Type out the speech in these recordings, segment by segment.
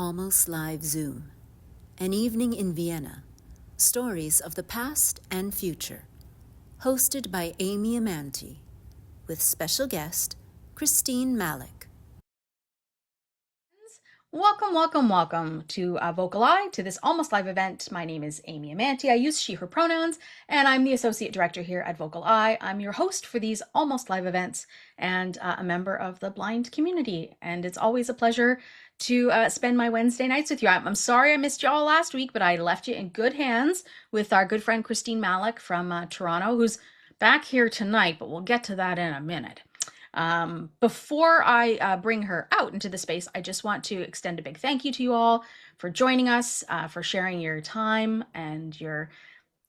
Almost Live Zoom, An Evening in Vienna, Stories of the Past and Future, hosted by Amy Amantea, with special guest Christine Malec. Welcome to VocalEye, to this Almost Live event. My name is Amy Amantea. I use she, her pronouns, and I'm the Associate Director here at VocalEye. I'm your host for these Almost Live events and a member of the blind community. And it's always a pleasure to spend my Wednesday nights with you. I'm sorry I missed you all last week, but I left you in good hands with our good friend Christine Malec from Toronto, who's back here tonight, but we'll get to that in a minute. Before I bring her out into the space, I just want to extend a big thank you to you all for joining us, for sharing your time and your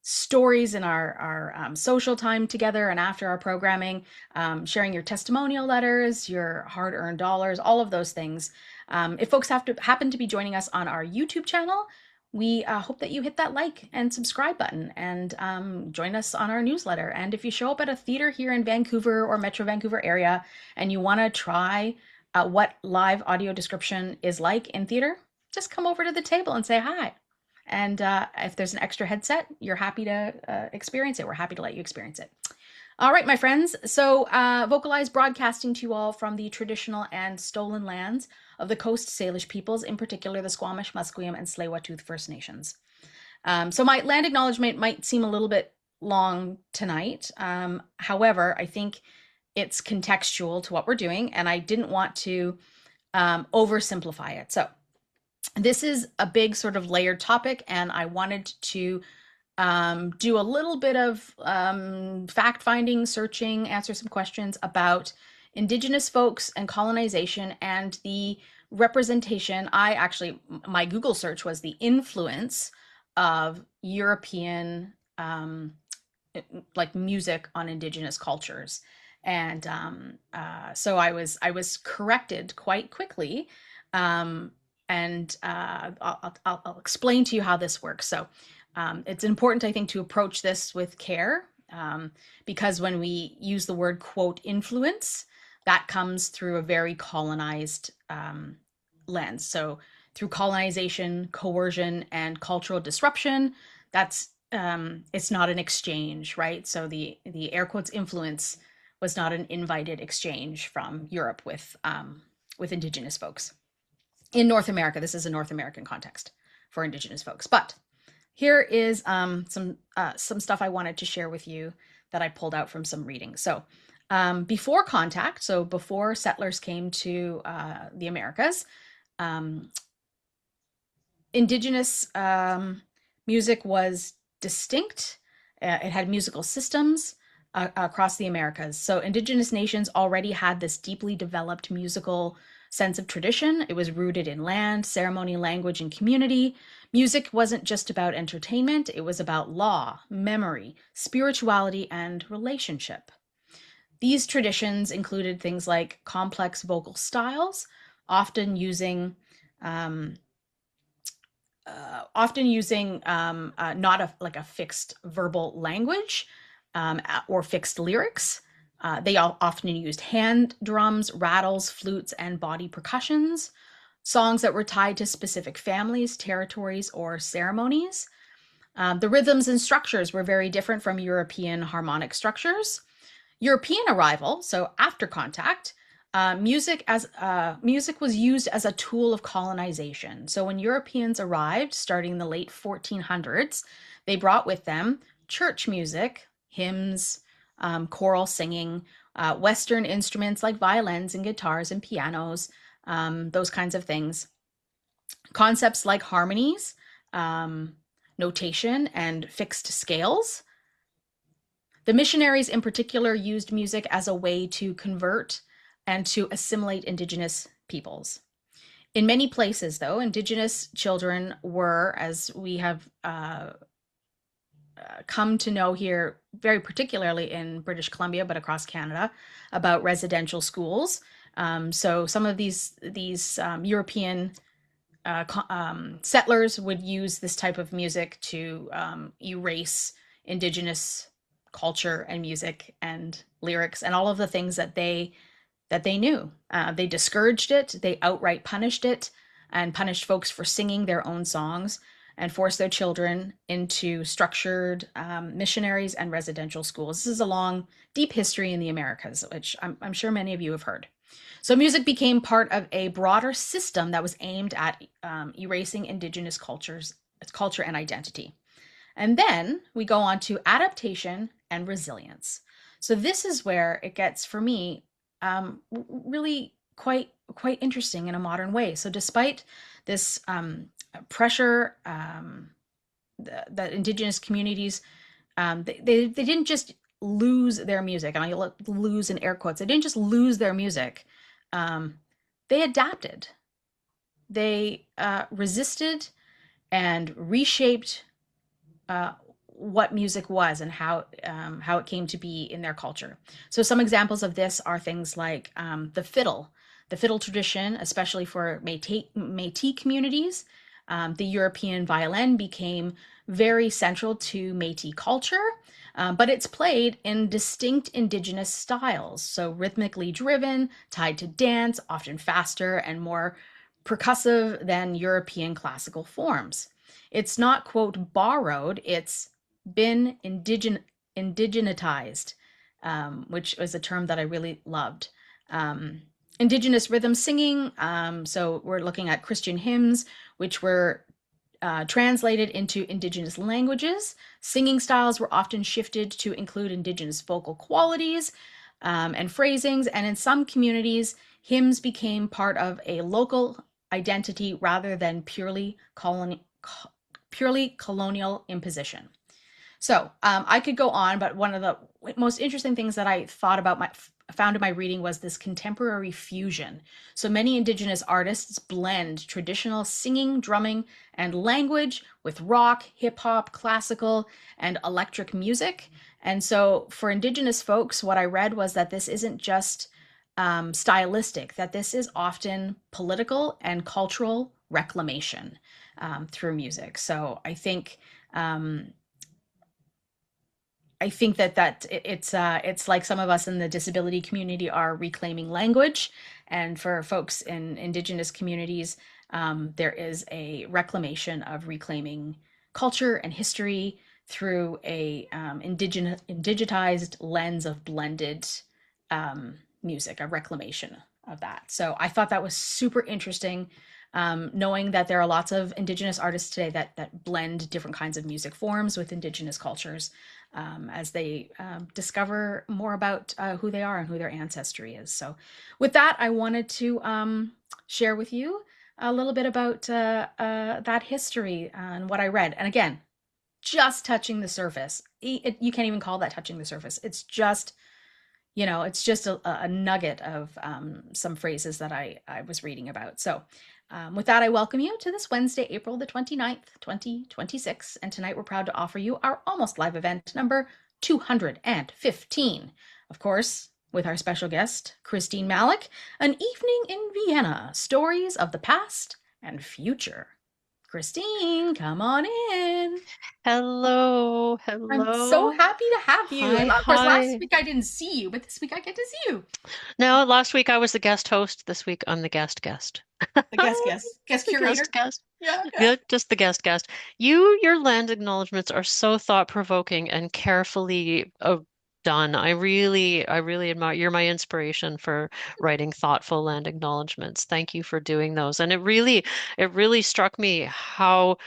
stories in our social time together and after our programming, sharing your testimonial letters, your hard-earned dollars, all of those things. If folks happen to be joining us on our YouTube channel, we hope that you hit that like and subscribe button and join us on our newsletter. And if you show up at a theater here in Vancouver or Metro Vancouver area and you want to try what live audio description is like in theater, just come over to the table and say hi. And if there's an extra headset, you're happy to experience it. We're happy to let you experience it. All right, my friends. So VocalEye is broadcasting to you all from the traditional and stolen lands of the Coast Salish peoples, in particular the Squamish, Musqueam, and Tsleil-Waututh First Nations. So my land acknowledgement might seem a little bit long tonight. However, I think it's contextual to what we're doing, and I didn't want to oversimplify it. So this is a big sort of layered topic, and I wanted to do a little bit of fact-finding, searching, answer some questions about Indigenous folks and colonization and the representation. My Google search was the influence of European like music on Indigenous cultures. And so I was corrected quite quickly. And I'll explain to you how this works. So it's important, I think, to approach this with care because when we use the word, quote, influence, that comes through a very colonized lens. So through colonization, coercion, and cultural disruption, that's it's not an exchange, right? So the air quotes influence was not an invited exchange from Europe with Indigenous folks. In North America, this is a North American context for Indigenous folks. But here is some stuff I wanted to share with you that I pulled out from some reading. So before contact, so before settlers came to the Americas, Indigenous music was distinct. It had musical systems across the Americas. So Indigenous nations already had this deeply developed musical sense of tradition. It was rooted in land, ceremony, language, and community. Music wasn't just about entertainment. It was about law, memory, spirituality, and relationship. These traditions included things like complex vocal styles, often using not a fixed verbal language or fixed lyrics. They often used hand drums, rattles, flutes, and body percussions, songs that were tied to specific families, territories, or ceremonies. The rhythms and structures were very different from European harmonic structures. European arrival, so after contact, music was used as a tool of colonization. So when Europeans arrived, starting in the late 1400s, they brought with them church music, hymns, choral singing, Western instruments like violins and guitars and pianos, those kinds of things. Concepts like harmonies, notation, and fixed scales. The missionaries in particular used music as a way to convert and to assimilate Indigenous peoples. In many places, though, Indigenous children were, as we have come to know here, very particularly in British Columbia, but across Canada, about residential schools. So some of these European settlers would use this type of music to erase Indigenous culture and music and lyrics and all of the things that they knew. They discouraged it. They outright punished it. and punished folks for singing their own songs and forced their children into structured missionaries and residential schools. This is a long, deep history in the Americas, which I'm sure many of you have heard. So music became part of a broader system that was aimed at erasing indigenous culture and identity. And then we go on to adaptation and resilience. So this is where it gets, for me, really quite interesting in a modern way. So despite this pressure that indigenous communities, they didn't just lose their music, and I lose in air quotes. They didn't just lose their music. They adapted. They resisted and reshaped what music was and how it came to be in their culture. So some examples of this are things like the fiddle tradition, especially for Métis communities. The European violin became very central to Métis culture, but it's played in distinct indigenous styles, so rhythmically driven, tied to dance, often faster and more percussive than European classical forms. It's not, quote, borrowed, it's been indigenized, which was a term that I really loved. Indigenous rhythm singing, so we're looking at Christian hymns, which were translated into indigenous languages. Singing styles were often shifted to include indigenous vocal qualities and phrasings, and in some communities, hymns became part of a local identity rather than purely colonial imposition. So I could go on, but one of the most interesting things that I found in my reading was this contemporary fusion. So many indigenous artists blend traditional singing, drumming, and language with rock, hip hop, classical, and electric music. And so for indigenous folks, what I read was that this isn't just stylistic, that this is often political and cultural reclamation through music. So I think that it's like some of us in the disability community are reclaiming language, and for folks in indigenous communities, there is a reclamation of reclaiming culture and history through a indigitized lens of blended music, a reclamation of that. So I thought that was super interesting. Knowing that there are lots of indigenous artists today that blend different kinds of music forms with indigenous cultures as they discover more about who they are and who their ancestry is. So with that, I wanted to share with you a little bit about that history and what I read. And again, just touching the surface. You can't even call that touching the surface. It's just, it's just a nugget of some phrases that I was reading about. So with that, I welcome you to this Wednesday, April the 29th, 2026. And tonight we're proud to offer you our Almost Live event number 215. Of course, with our special guest, Christine Malec, An Evening in Vienna, Stories of the Past and Future. Christine, come on in. Hello. I'm so happy to have you. Hi, And of course, last hi. week I didn't see you, but this week I get to see you. No, last week I was the guest host. This week I'm the guest guest. The guest The curator. guest. Yeah. Good, just the guest. Your land acknowledgements are so thought-provoking and carefully done. I really admire. You're my inspiration for writing thoughtful land acknowledgements. Thank you for doing those. And it really struck me how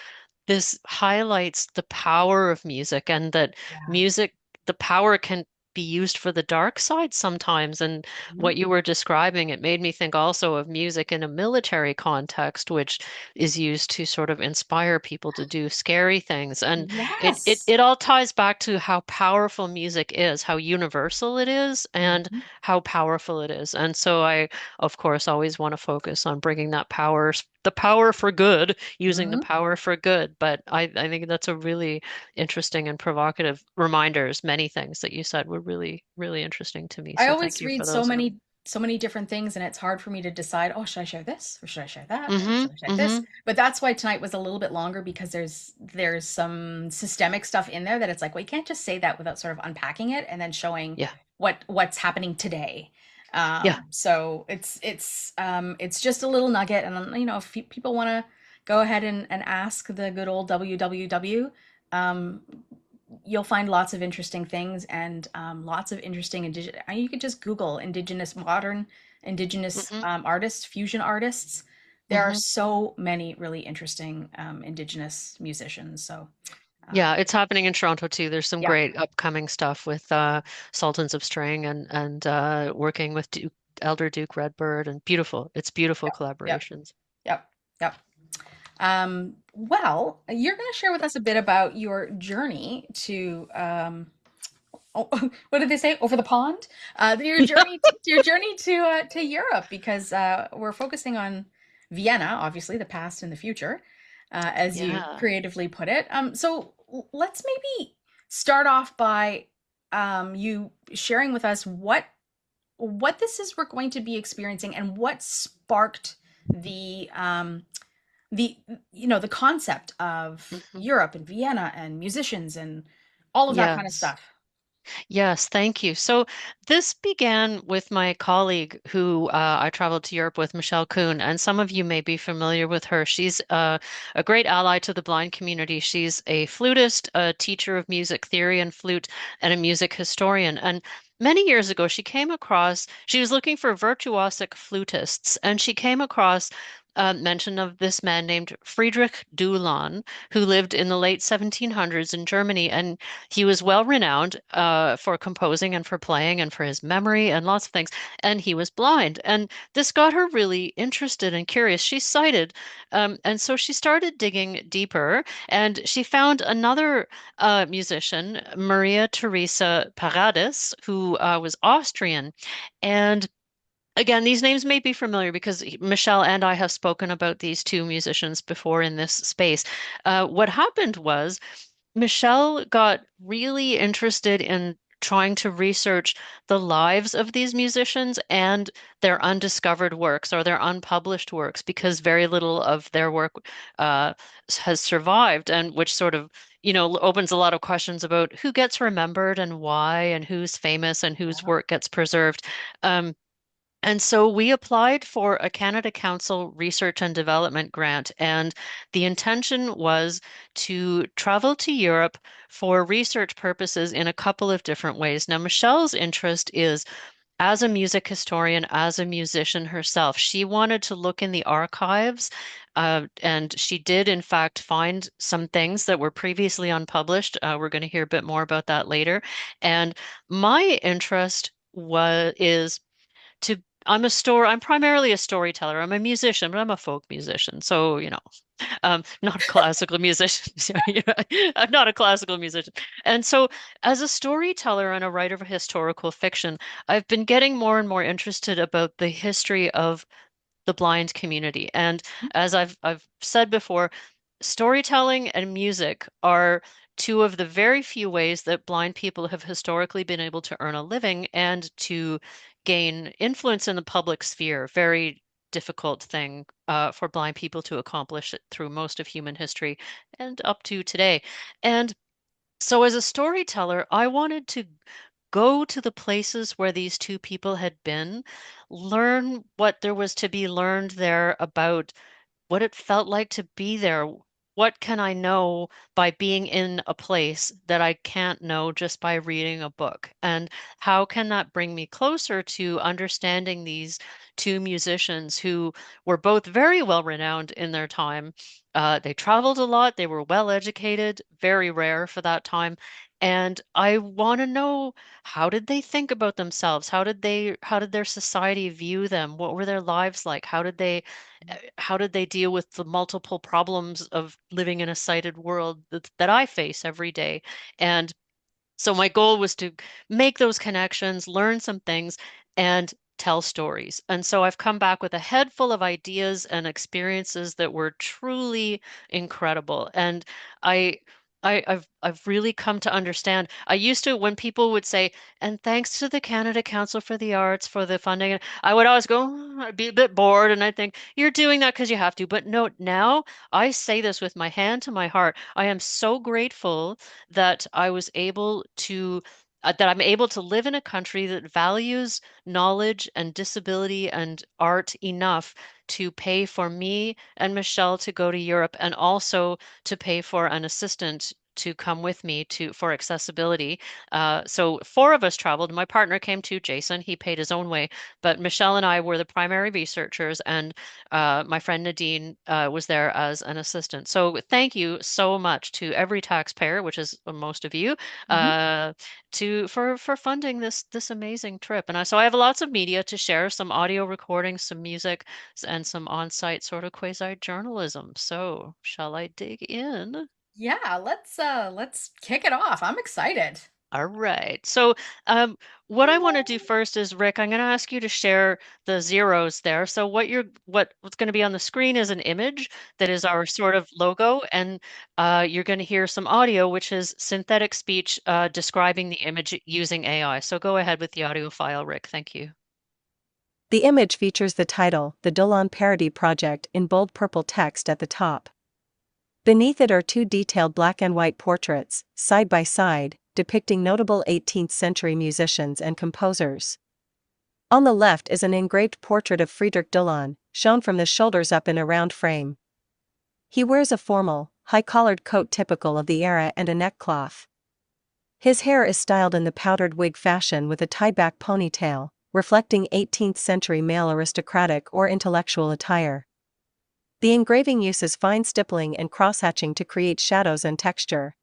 this highlights the power of music and that Yeah. music, the power can be used for the dark side sometimes. And Mhm. what you were describing, it made me think also of music in a military context, which is used to sort of inspire people to do scary things. And it it Yes. it all ties back to how powerful music is, how universal it is, and Mhm. how powerful it is. And so I, of course, always want to focus on bringing that power, the power for good, using the Mhm. power for good. But I think that's a really interesting and provocative reminders. Many things that you said were really, really interesting to me. I So thank always you for read so those. many different things, and it's hard for me to decide, oh, should I share this or should I share that or Mm-hmm. should I share this? Mm-hmm. But that's why tonight was a little bit longer, because there's some systemic stuff in there that it's like, well, you can't just say that without sort of unpacking it and then showing Yeah. what's happening today. Yeah. So it's just a little nugget, and if people want to go ahead and ask the good old www, um, you'll find lots of interesting things and lots of interesting indigenous. You could just Google modern indigenous Hmm. artists, fusion artists. There are Hmm. so many really interesting indigenous musicians. So Yeah, it's happening in Toronto too. There's some yeah, great upcoming stuff with Sultans of String and working with Elder Duke Redbird and beautiful. It's beautiful yep, collaborations. yep, yep. Well, you're going to share with us a bit about your journey to oh, what did they say? Over the pond? Your journey to Europe, because we're focusing on Vienna, obviously, the past and the future, as you Yeah. creatively put it. So let's maybe start off by you sharing with us what this is we're going to be experiencing and what sparked the the the concept of Hmm. Europe and Vienna and musicians and all of that kind of Yes. stuff. Yes, thank you. So this began with my colleague who I traveled to Europe with, Michelle Kuhn, and some of you may be familiar with her. She's a great ally to the blind community. She's a flutist, a teacher of music theory and flute, and a music historian. And many years ago, she was looking for virtuosic flutists, and she came across mention of this man named Friedrich Dülon, who lived in the late 1700s in Germany. And he was well renowned for composing and for playing and for his memory and lots of things. And he was blind. And this got her really interested and curious. She cited, and so she started digging deeper, and she found another musician, Maria Theresa Paradis, who was Austrian. And again, these names may be familiar because Michelle and I have spoken about these two musicians before in this space. What happened was Michelle got really interested in trying to research the lives of these musicians and their undiscovered works or their unpublished works because very little of their work uh, has survived, and which sort of, opens a lot of questions about who gets remembered and why, and who's famous and whose Yeah. work gets preserved. Um, and so we applied for a Canada Council Research and Development grant, and the intention was to travel to Europe for research purposes in a couple of different ways. Now, Michelle's interest is as a music historian, as a musician herself. She wanted to look in the archives, and she did, in fact, find some things that were previously unpublished. We're going to hear a bit more about that later. And my interest was is to I'm primarily a storyteller. I'm a musician, but I'm a folk musician. So, not a classical musician. I'm not a classical musician. And so as a storyteller and a writer of historical fiction, I've been getting more and more interested about the history of the blind community. And as I've said before, storytelling and music are two of the very few ways that blind people have historically been able to earn a living and to gain influence in the public sphere. Very difficult thing for blind people to accomplish it through most of human history and up to today. And so, as a storyteller, I wanted to go to the places where these two people had been, learn what there was to be learned there about what it felt like to be there. What can I know by being in a place that I can't know just by reading a book? And how can that bring me closer to understanding these two musicians who were both very well renowned in their time? They traveled a lot, they were well educated, very rare for that time. And I want to know, how did they think about themselves? How did their society view them? What were their lives like? How did they deal with the multiple problems of living in a sighted world that I face every day? And so my goal was to make those connections, learn some things, and tell stories. And so I've come back with a head full of ideas and experiences that were truly incredible. And I I've really come to understand. I used to, when people would say, and thanks to the Canada Council for the Arts for the funding, I would always go, I'd be a bit bored, and I think you're doing that because you have to. But no, now I say this with my hand to my heart. I am so grateful that I was able to that I'm able to live in a country that values knowledge and disability and art enough to pay for me and Michelle to go to Europe and also to pay for an assistant to come with me to for accessibility. So four of us traveled. My partner came too, Jason. He paid his own way, but Michelle and I were the primary researchers, and my friend Nadine was there as an assistant. So thank you so much to every taxpayer, which is most of you, Mhm. uh, for funding this amazing trip. And so I have lots of media to share, some audio recordings, some music, and some on-site sort of quasi journalism. So shall I dig in? Yeah, let's kick it off. I'm excited. All right. So, what I want to do first is, Rick, I'm going to ask you to share the zeros there. So, what's going to be on the screen is an image that is our sort of logo, and you're going to hear some audio, which is synthetic speech describing the image using AI. So, go ahead with the audio file, Rick. Thank you. The image features the title, The Dülon Paradis Project, in bold purple text at the top. Beneath it are two detailed black and white portraits, side by side, depicting notable 18th century musicians and composers. On the left is an engraved portrait of Friedrich Dülon, shown from the shoulders up in a round frame. He wears a formal, high-collared coat typical of the era and a neckcloth. His hair is styled in the powdered wig fashion with a tied-back ponytail, reflecting 18th century male aristocratic or intellectual attire. The engraving uses fine stippling and crosshatching to create shadows and texture.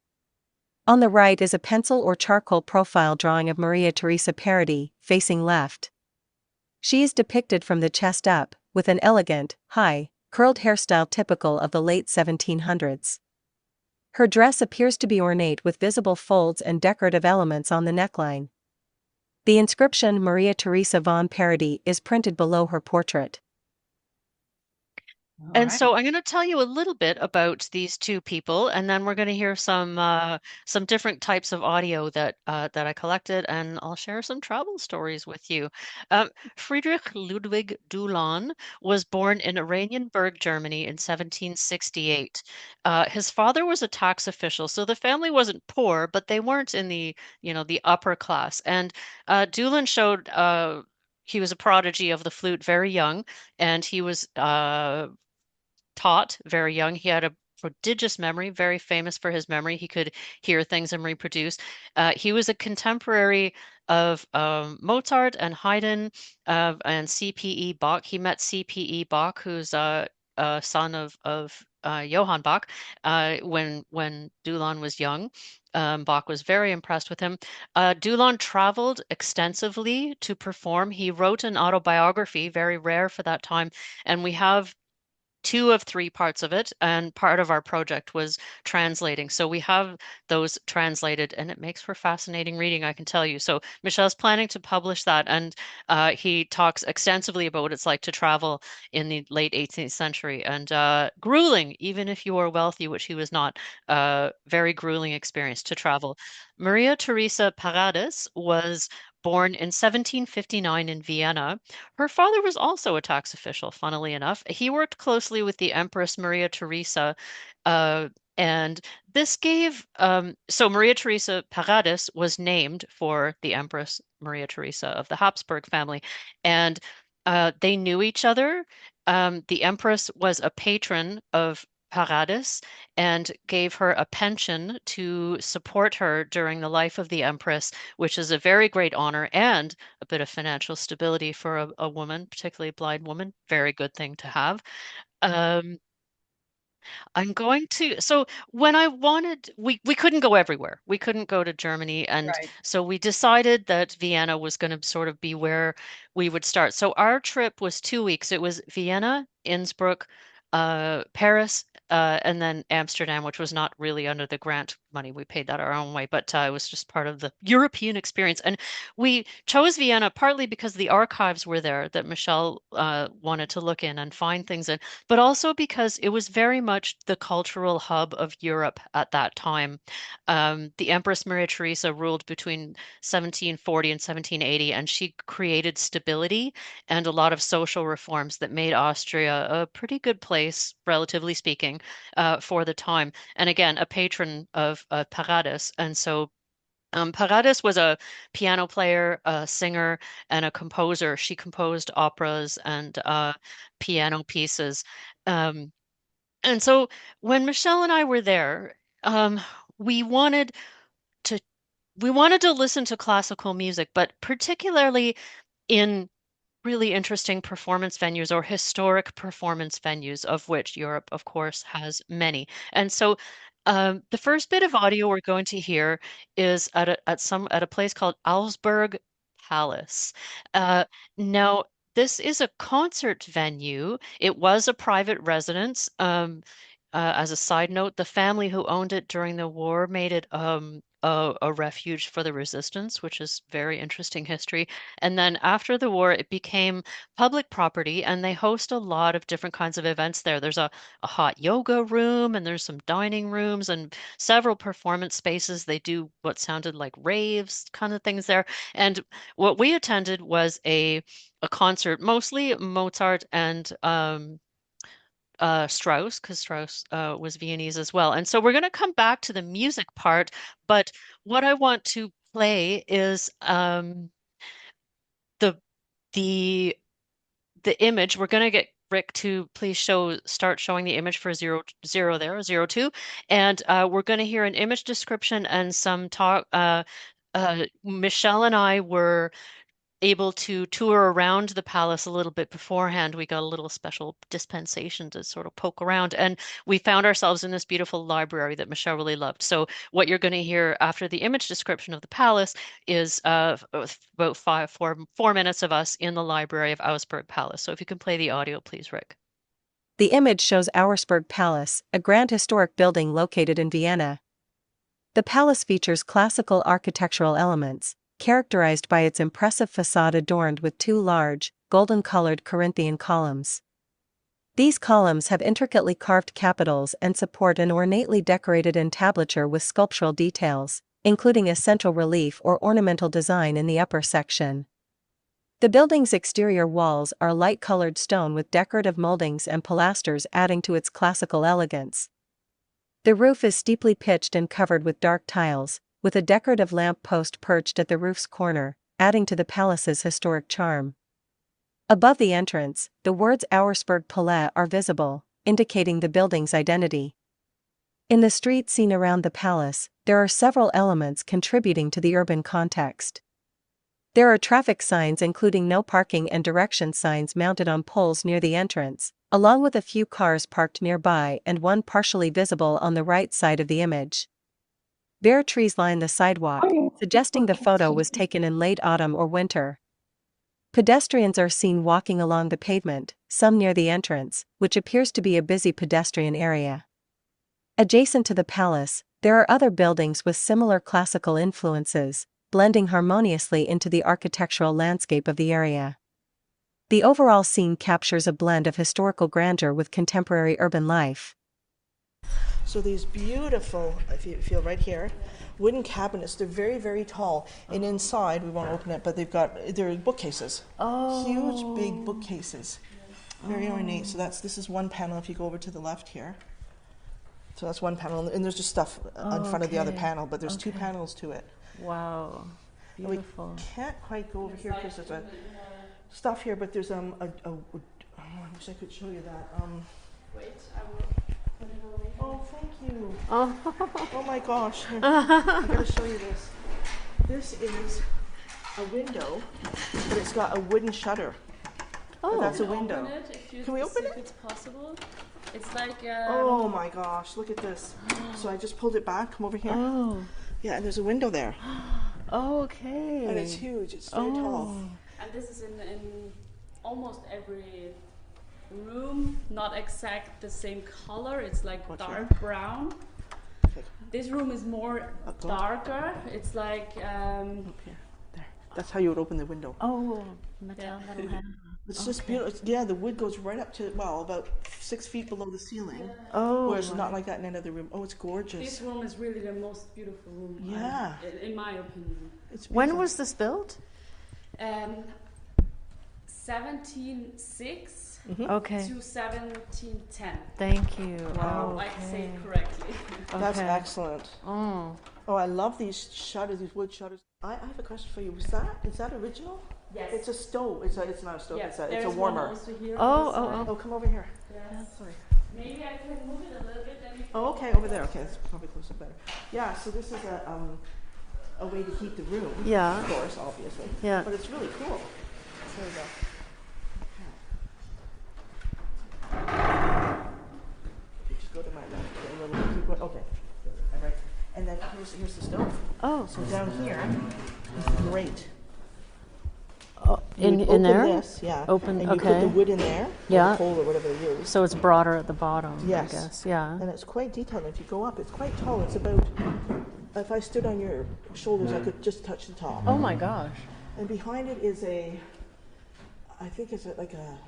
On the right is a pencil or charcoal profile drawing of Maria Theresa Paradis, facing left. She is depicted from the chest up, with an elegant, high, curled hairstyle typical of the late 1700s. Her dress appears to be ornate with visible folds and decorative elements on the neckline. The inscription Maria Theresa von Paradis is printed below her portrait. All And right. so I'm going to tell you a little bit about these two people, and then we're going to hear some different types of audio that I collected, and I'll share some travel stories with you. Friedrich Ludwig Dülon was born in Oranienburg, Germany in 1768. His father was a tax official, so the family wasn't poor, but they weren't in the upper class. And Dülon showed he was a prodigy of the flute very young, and he was taught very young. He had a prodigious memory, very famous for his memory. He could hear things and reproduce. He was a contemporary of Mozart and Haydn and C.P.E. Bach. He met C.P.E. Bach, who's a son of Johann Bach, when Dülon was young. Bach was very impressed with him. Dülon traveled extensively to perform. He wrote an autobiography, very rare for that time, and we have two of three parts of it, and part of our project was translating. So we have those translated, and it makes for fascinating reading, I can tell you. So Michelle's planning to publish that, and he talks extensively about what it's like to travel in the late 18th century, and grueling, even if you are wealthy, which he was not. Very grueling experience to travel. Maria Theresa Paradis was born in 1759 in Vienna. Her father was also a tax official, funnily enough. He worked closely with the Empress Maria Theresa, uh, and this gave, so Maria Theresa Paradis was named for the Empress Maria Theresa of the Habsburg family, and they knew each other. The Empress was a patron of Paradis and gave her a pension to support her during the life of the Empress, which is a very great honor and a bit of financial stability for a woman, particularly a blind woman. Very good thing to have. Um, I'm going to, so when I wanted, we couldn't go everywhere. We couldn't go to Germany. And Right. so we decided that Vienna was going to sort of be where we would start. So our trip was 2 weeks. It was Vienna, Innsbruck, Paris, and then Amsterdam, which was not really under the grant money. We paid that our own way, but it was just part of the European experience. And we chose Vienna partly because the archives were there that Michelle wanted to look in and find things in, but also because it was very much the cultural hub of Europe at that time. The Empress Maria Theresa ruled between 1740 and 1780, and she created stability and a lot of social reforms that made Austria a pretty good place, relatively speaking, for the time. And again, a patron of Paradis. And so Paradis was a piano player, a singer, and a composer. She composed operas and piano pieces. Um, and so when Michelle and I were there, we wanted to we wanted to listen to classical music, but particularly in really interesting performance venues or historic performance venues, of which Europe, of course, has many. And so the first bit of audio we're going to hear is at a place called Auersperg Palace. Uh, now, this is a concert venue. It was a private residence. As a side note, the family who owned it during the war made it a refuge for the resistance, which is very interesting history. And then after the war, it became public property, and they host a lot of different kinds of events there. There's a hot yoga room, and there's some dining rooms, and several performance spaces. They do what sounded like raves kind of things there. And what we attended was a concert, mostly Mozart and Strauss, because Strauss was Viennese as well. And so we're going to come back to the music part, but what I want to play is the the the image. We're going to get Rick to please start showing the image for 00 there, 02, and we're going to hear an image description and some talk. Michelle and I were able to tour around the palace a little bit beforehand. We got a little special dispensation to sort of poke around, and we found ourselves in this beautiful library that Michelle really loved. So what you're going to hear after the image description of the palace is about 4 minutes of us in the library of Auersperg Palace. So if you can play the audio, please, Rick. The image shows Auersperg Palace, a grand historic building located in Vienna. The palace features classical architectural elements, characterized by its impressive facade adorned with two large, golden-colored Corinthian columns. These columns have intricately carved capitals and support an ornately decorated entablature with sculptural details, including a central relief or ornamental design in the upper section. The building's exterior walls are light-colored stone with decorative moldings and pilasters adding to its classical elegance. The roof is steeply pitched and covered with dark tiles, with a decorative lamp post perched at the roof's corner, adding to the palace's historic charm. Above the entrance, the words Auersperg Palace are visible, indicating the building's identity. In the street scene around the palace, there are several elements contributing to the urban context. There are traffic signs including no parking and direction signs mounted on poles near the entrance, along with a few cars parked nearby and one partially visible on the right side of the image. Bare trees line the sidewalk, suggesting the photo was taken in late autumn or winter. Pedestrians are seen walking along the pavement, some near the entrance, which appears to be a busy pedestrian area. Adjacent to the palace, there are other buildings with similar classical influences, blending harmoniously into the architectural landscape of the area. The overall scene captures a blend of historical grandeur with contemporary urban life. So these beautiful, if you feel right here, wooden cabinets, they're very, very tall. And inside, we won't open it, but they're bookcases. Oh. Huge, big bookcases. Very ornate. So this is one panel if you go over to the left here. So that's one panel, and there's just stuff in front of the other panel, but there's two panels to it. Wow, beautiful. And we can't quite go over here because there's stuff here, but there's I wish I could show you that. Wait, I will. Oh, thank you. Oh. Oh my gosh. Here, I'm going to show you this. This is a window, but it's got a wooden shutter. Oh, but that's a window. Can we open it? If it's possible. It's like. Oh my gosh, look at this. So I just pulled it back. Come over here. Oh. Yeah, and there's a window there. Oh, okay. And it's huge. It's very tall. And this is in almost every room, not exact the same color. It's like dark brown. Okay. This room is more darker. It's like Up here. There. That's how you would open the window. oh, It's just beautiful. Yeah, the wood goes right up to about 6 feet below the ceiling. oh. Whereas it's not like that in another room. Oh, it's gorgeous. This room is really the most beautiful room. Yeah. In my opinion. It's When beautiful. was this built? 1706 Okay. to 1710. Thank you. I say it correctly. That's Okay. excellent. Oh. Oh, I love these shutters, these wood shutters. I have a question for you. Is that original? Yes. It's a stove. It's not a stove. Yes, It's there's a warmer. one also here. Oh, come over here. Yeah. Sorry. Maybe I can move it a little bit. Then you can Oh, okay, over there. Okay, that's probably closer better. Yeah. So this is a way to heat the room. Yeah. Of course, obviously. Yeah. But it's really cool. There we go. Okay. You just go to my left. Get a little. Keep going. Okay. All right. And then here's the stove. Oh. So down here is the grate. Oh, in open there? This, yeah. Open, and you okay. put the wood in there, Yeah. or the coal or whatever they use. So it's broader at the bottom, Yes. I guess. Yeah. And it's quite detailed. If you go up, it's quite tall. It's about, if I stood on your shoulders, I could just touch the top. Oh my gosh. And behind it is I think it's like a,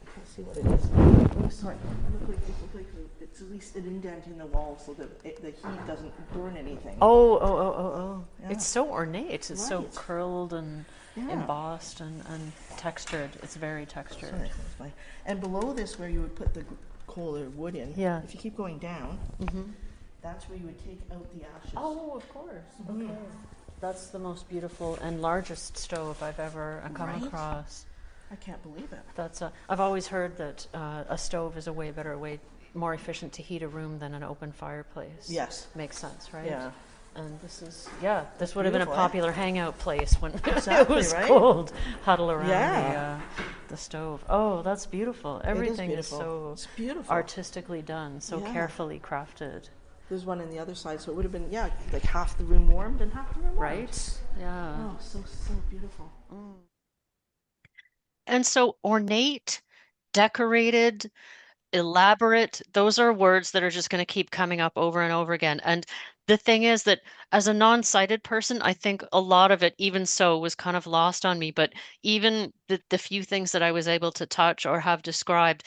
I can't see what it is. Oh, sorry. It looks like it's at least an indent in the wall so that the heat doesn't burn anything. Oh. Yeah. It's so ornate. It's so Right. curled and Yeah. embossed and textured. It's very textured. Sorry, that's fine. And below this, where you would put the coal or wood in, Yeah. if you keep going down, that's where you would take out the ashes. Oh, of course. Okay. That's the most beautiful and largest stove I've ever come Right? across. I can't believe it. I've always heard that a stove is a way better way, more efficient to heat a room than an open fireplace. Yes. Makes sense, right? Yeah. And this would have been a Beautiful, eh? popular hangout place when it Exactly, was right? cold. Huddle around Yeah. the stove. Oh, that's beautiful. Everything is beautiful. so It's beautiful. artistically done, so Yeah. carefully crafted. There's one on the other side, so it would have been, like half the room warmed and half the room warmed. Right? Yeah. Oh, so beautiful. And so ornate, decorated, elaborate, those are words that are just going to keep coming up over and over again. And the thing is that as a non-sighted person, I think a lot of it, even so, was kind of lost on me. But even the few things that I was able to touch or have described,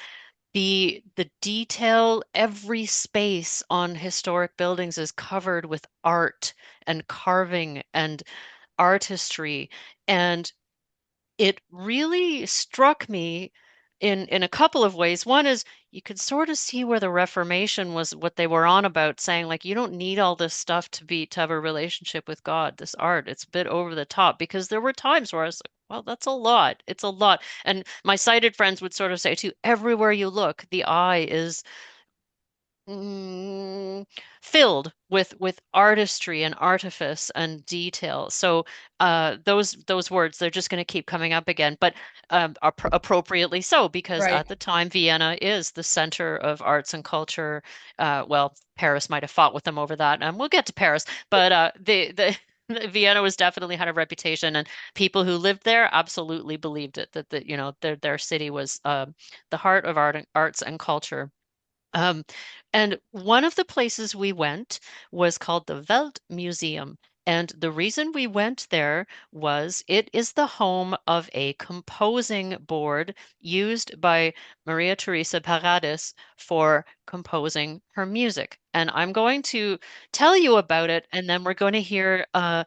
the detail, every space on historic buildings is covered with art and carving and artistry. And it really struck me in a couple of ways. One is you could sort of see where the Reformation was what they were on about, saying like you don't need all this stuff to have a relationship with God. This art, it's a bit over the top, because there were times where I was like, well, that's a lot. It's a lot. And my sighted friends would sort of say too, everywhere you look, the eye is filled with artistry and artifice and detail. So those words, they're just going to keep coming up again, but appropriately so, because Right. at the time Vienna is the center of arts and culture. Well, Paris might have fought with them over that, and we'll get to Paris, but the Vienna was definitely had a reputation, and people who lived there absolutely believed it, that their city was the heart of arts and culture. Um, and one of the places we went was called the Welt Museum. And the reason we went there was it is the home of a composing board used by Maria Theresa Paradis for composing her music. And I'm going to tell you about it, and then we're going to hear a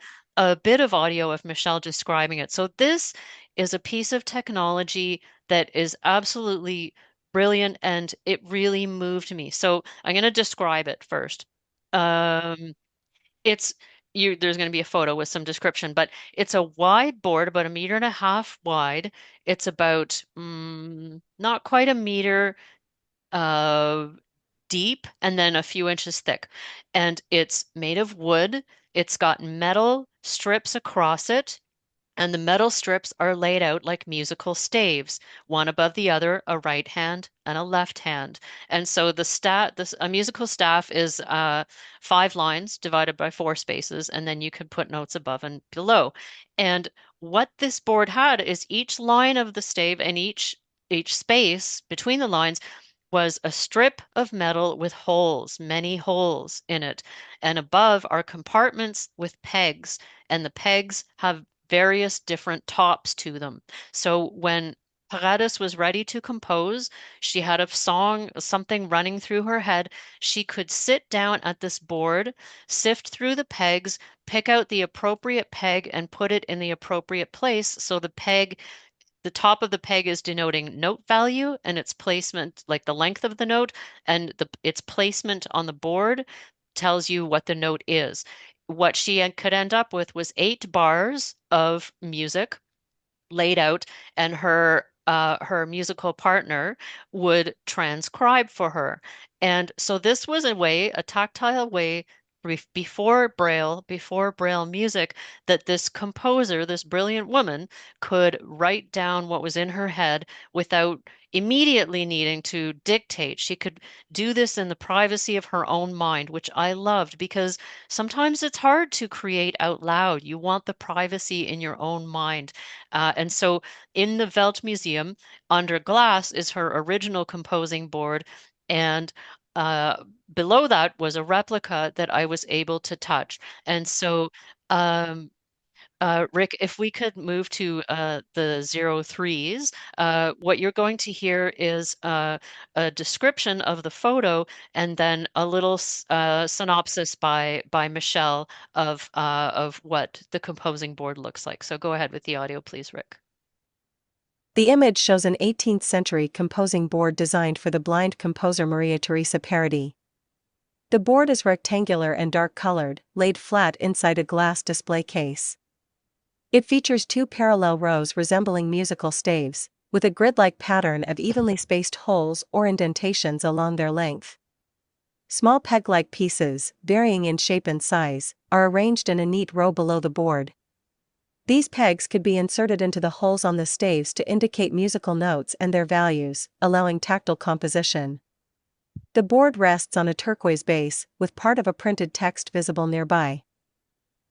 bit of audio of Michelle describing it. So this is a piece of technology that is absolutely brilliant, and it really moved me. So I'm going to describe it first. Um, it's there's going to be a photo with some description, but it's a wide board, about 1.5 meters wide. It's about not quite a meter uh, deep, and then a few inches thick. And it's made of wood. It's got metal strips across it, and the metal strips are laid out like musical staves, one above the other, a right hand and a left hand. And so a musical staff is 5 lines divided by 4 spaces, and then you can put notes above and below. And what this board had is each line of the stave and each space between the lines was a strip of metal with holes, many holes in it. And above are compartments with pegs, and the pegs have various different tops to them. So when Paradis was ready to compose, she had a song, something running through her head. She could sit down at this board, sift through the pegs, pick out the appropriate peg, and put it in the appropriate place. So the top of the peg is denoting note value and its placement, like the length of the note, and its placement on the board tells you what the note is. what she could end up with was 8 bars of music laid out, and her musical partner would transcribe for her. And so this was a tactile way before Braille music, that this composer, this brilliant woman, could write down what was in her head without immediately needing to dictate. She could do this in the privacy of her own mind, which I loved, because sometimes it's hard to create out loud. You want the privacy in your own mind. And so in the Welt Museum, under glass, is her original composing board. And below that was a replica that I was able to touch. And so, um, Rick, if we could move to the 03s, what you're going to hear is a description of the photo, and then a little synopsis by Michelle of what the composing board looks like. So go ahead with the audio, please, Rick. The image shows an 18th century composing board designed for the blind composer Maria Teresa Paradis. The board is rectangular and dark colored, laid flat inside a glass display case. It features 2 parallel rows resembling musical staves, with a grid-like pattern of evenly spaced holes or indentations along their length. Small peg-like pieces, varying in shape and size, are arranged in a neat row below the board. These pegs could be inserted into the holes on the staves to indicate musical notes and their values, allowing tactile composition. The board rests on a turquoise base, with part of a printed text visible nearby.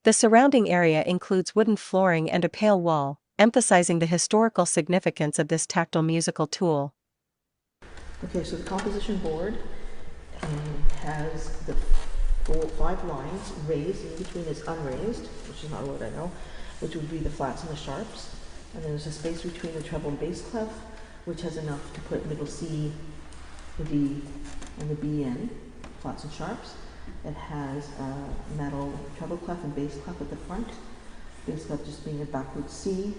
The surrounding area includes wooden flooring and a pale wall, emphasizing the historical significance of this tactile musical tool. Okay, so the composition board has the 5 lines. Raised, in between is unraised, which is not a word I know, which would be the flats and the sharps. And then there's a space between the treble and bass clef, which has enough to put middle C, the D, and the B in, flats and sharps. It has a metal treble clef and bass clef at the front. Bass clef just being a backward C.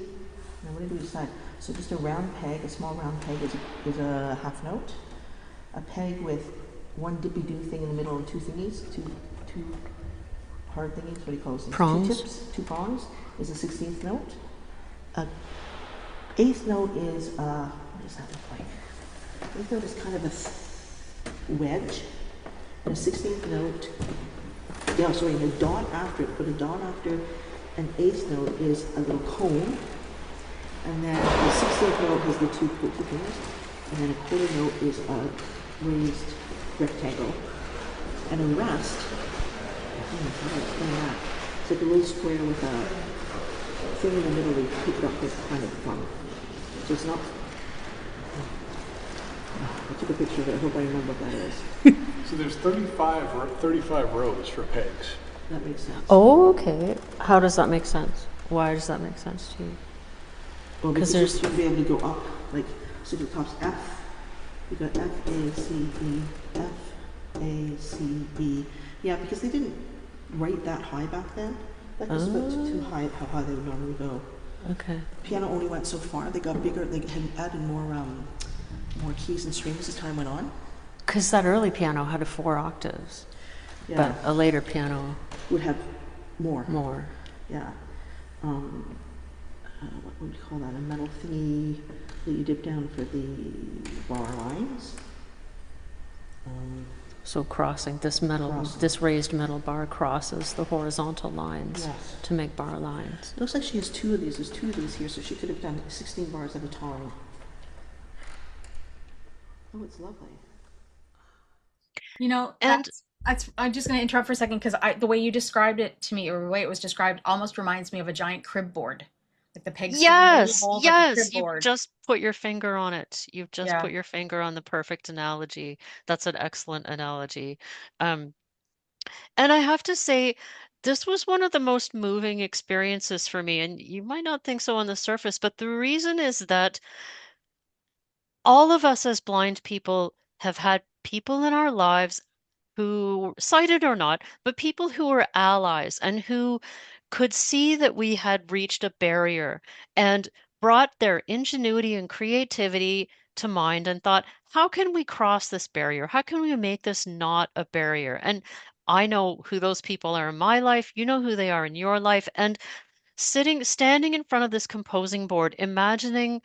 Now what do we decide? So just a round peg, a small round peg is a half note. A peg with 1 dippy-doo thing in the middle and 2 thingies, two hard thingies, what do you call those things? Prongs. 2 tips, 2 prongs is a 16th note. A 8th note is, what does that look like? 8th note is kind of a wedge. And a 16th note, and a dot after it, put a dot after an 8th note is a little cone. And then the 16th note has the 2 pokey fingers. And then a quarter note is a raised rectangle. And a rest, how do I explain that? It's like a little square with a thing in the middle where you pick it up with kind of fun. So it's not. I took a picture of it. I hope I remember what that is. So there's 35 rows for pegs. That makes sense. Oh, okay. How does that make sense? Why does that make sense to you? Well, 'Cause because you'll be able to go up, like, so the top's F. You got F, A, C, B, F, A, C, B. Yeah, because they didn't write that high back then. That was about too high, how high they would normally go. Okay. Piano only went so far. They got bigger. They had added more keys and strings as time went on. Because that early piano had 4 octaves, Yeah, but a later piano would have more. more. Yeah. What would you call that? A metal thingy that you dip down for the bar lines. So crossing this raised metal bar crosses the horizontal lines Yes. to make bar lines. It looks like she has 2 of these. There's 2 of these here, so she could have done 16 bars at a time. Oh, it's lovely. You know, And I'm just going to interrupt for a second because the way you described it to me, or the way it was described, almost reminds me of a giant crib board, like the pegs. yes, Holes like a yes, crib you've board. just put your finger on it. You've just Yeah. put your finger on the perfect analogy. That's an excellent analogy. Um, and I have to say, this was one of the most moving experiences for me. And you might not think so on the surface, but the reason is that all of us as blind people have had people in our lives who, sighted or not, but people who were allies and who could see that we had reached a barrier and brought their ingenuity and creativity to mind and thought, how can we cross this barrier? How can we make this not a barrier? And I know who those people are in my life. You know who they are in your life. And standing in front of this composing board, imagining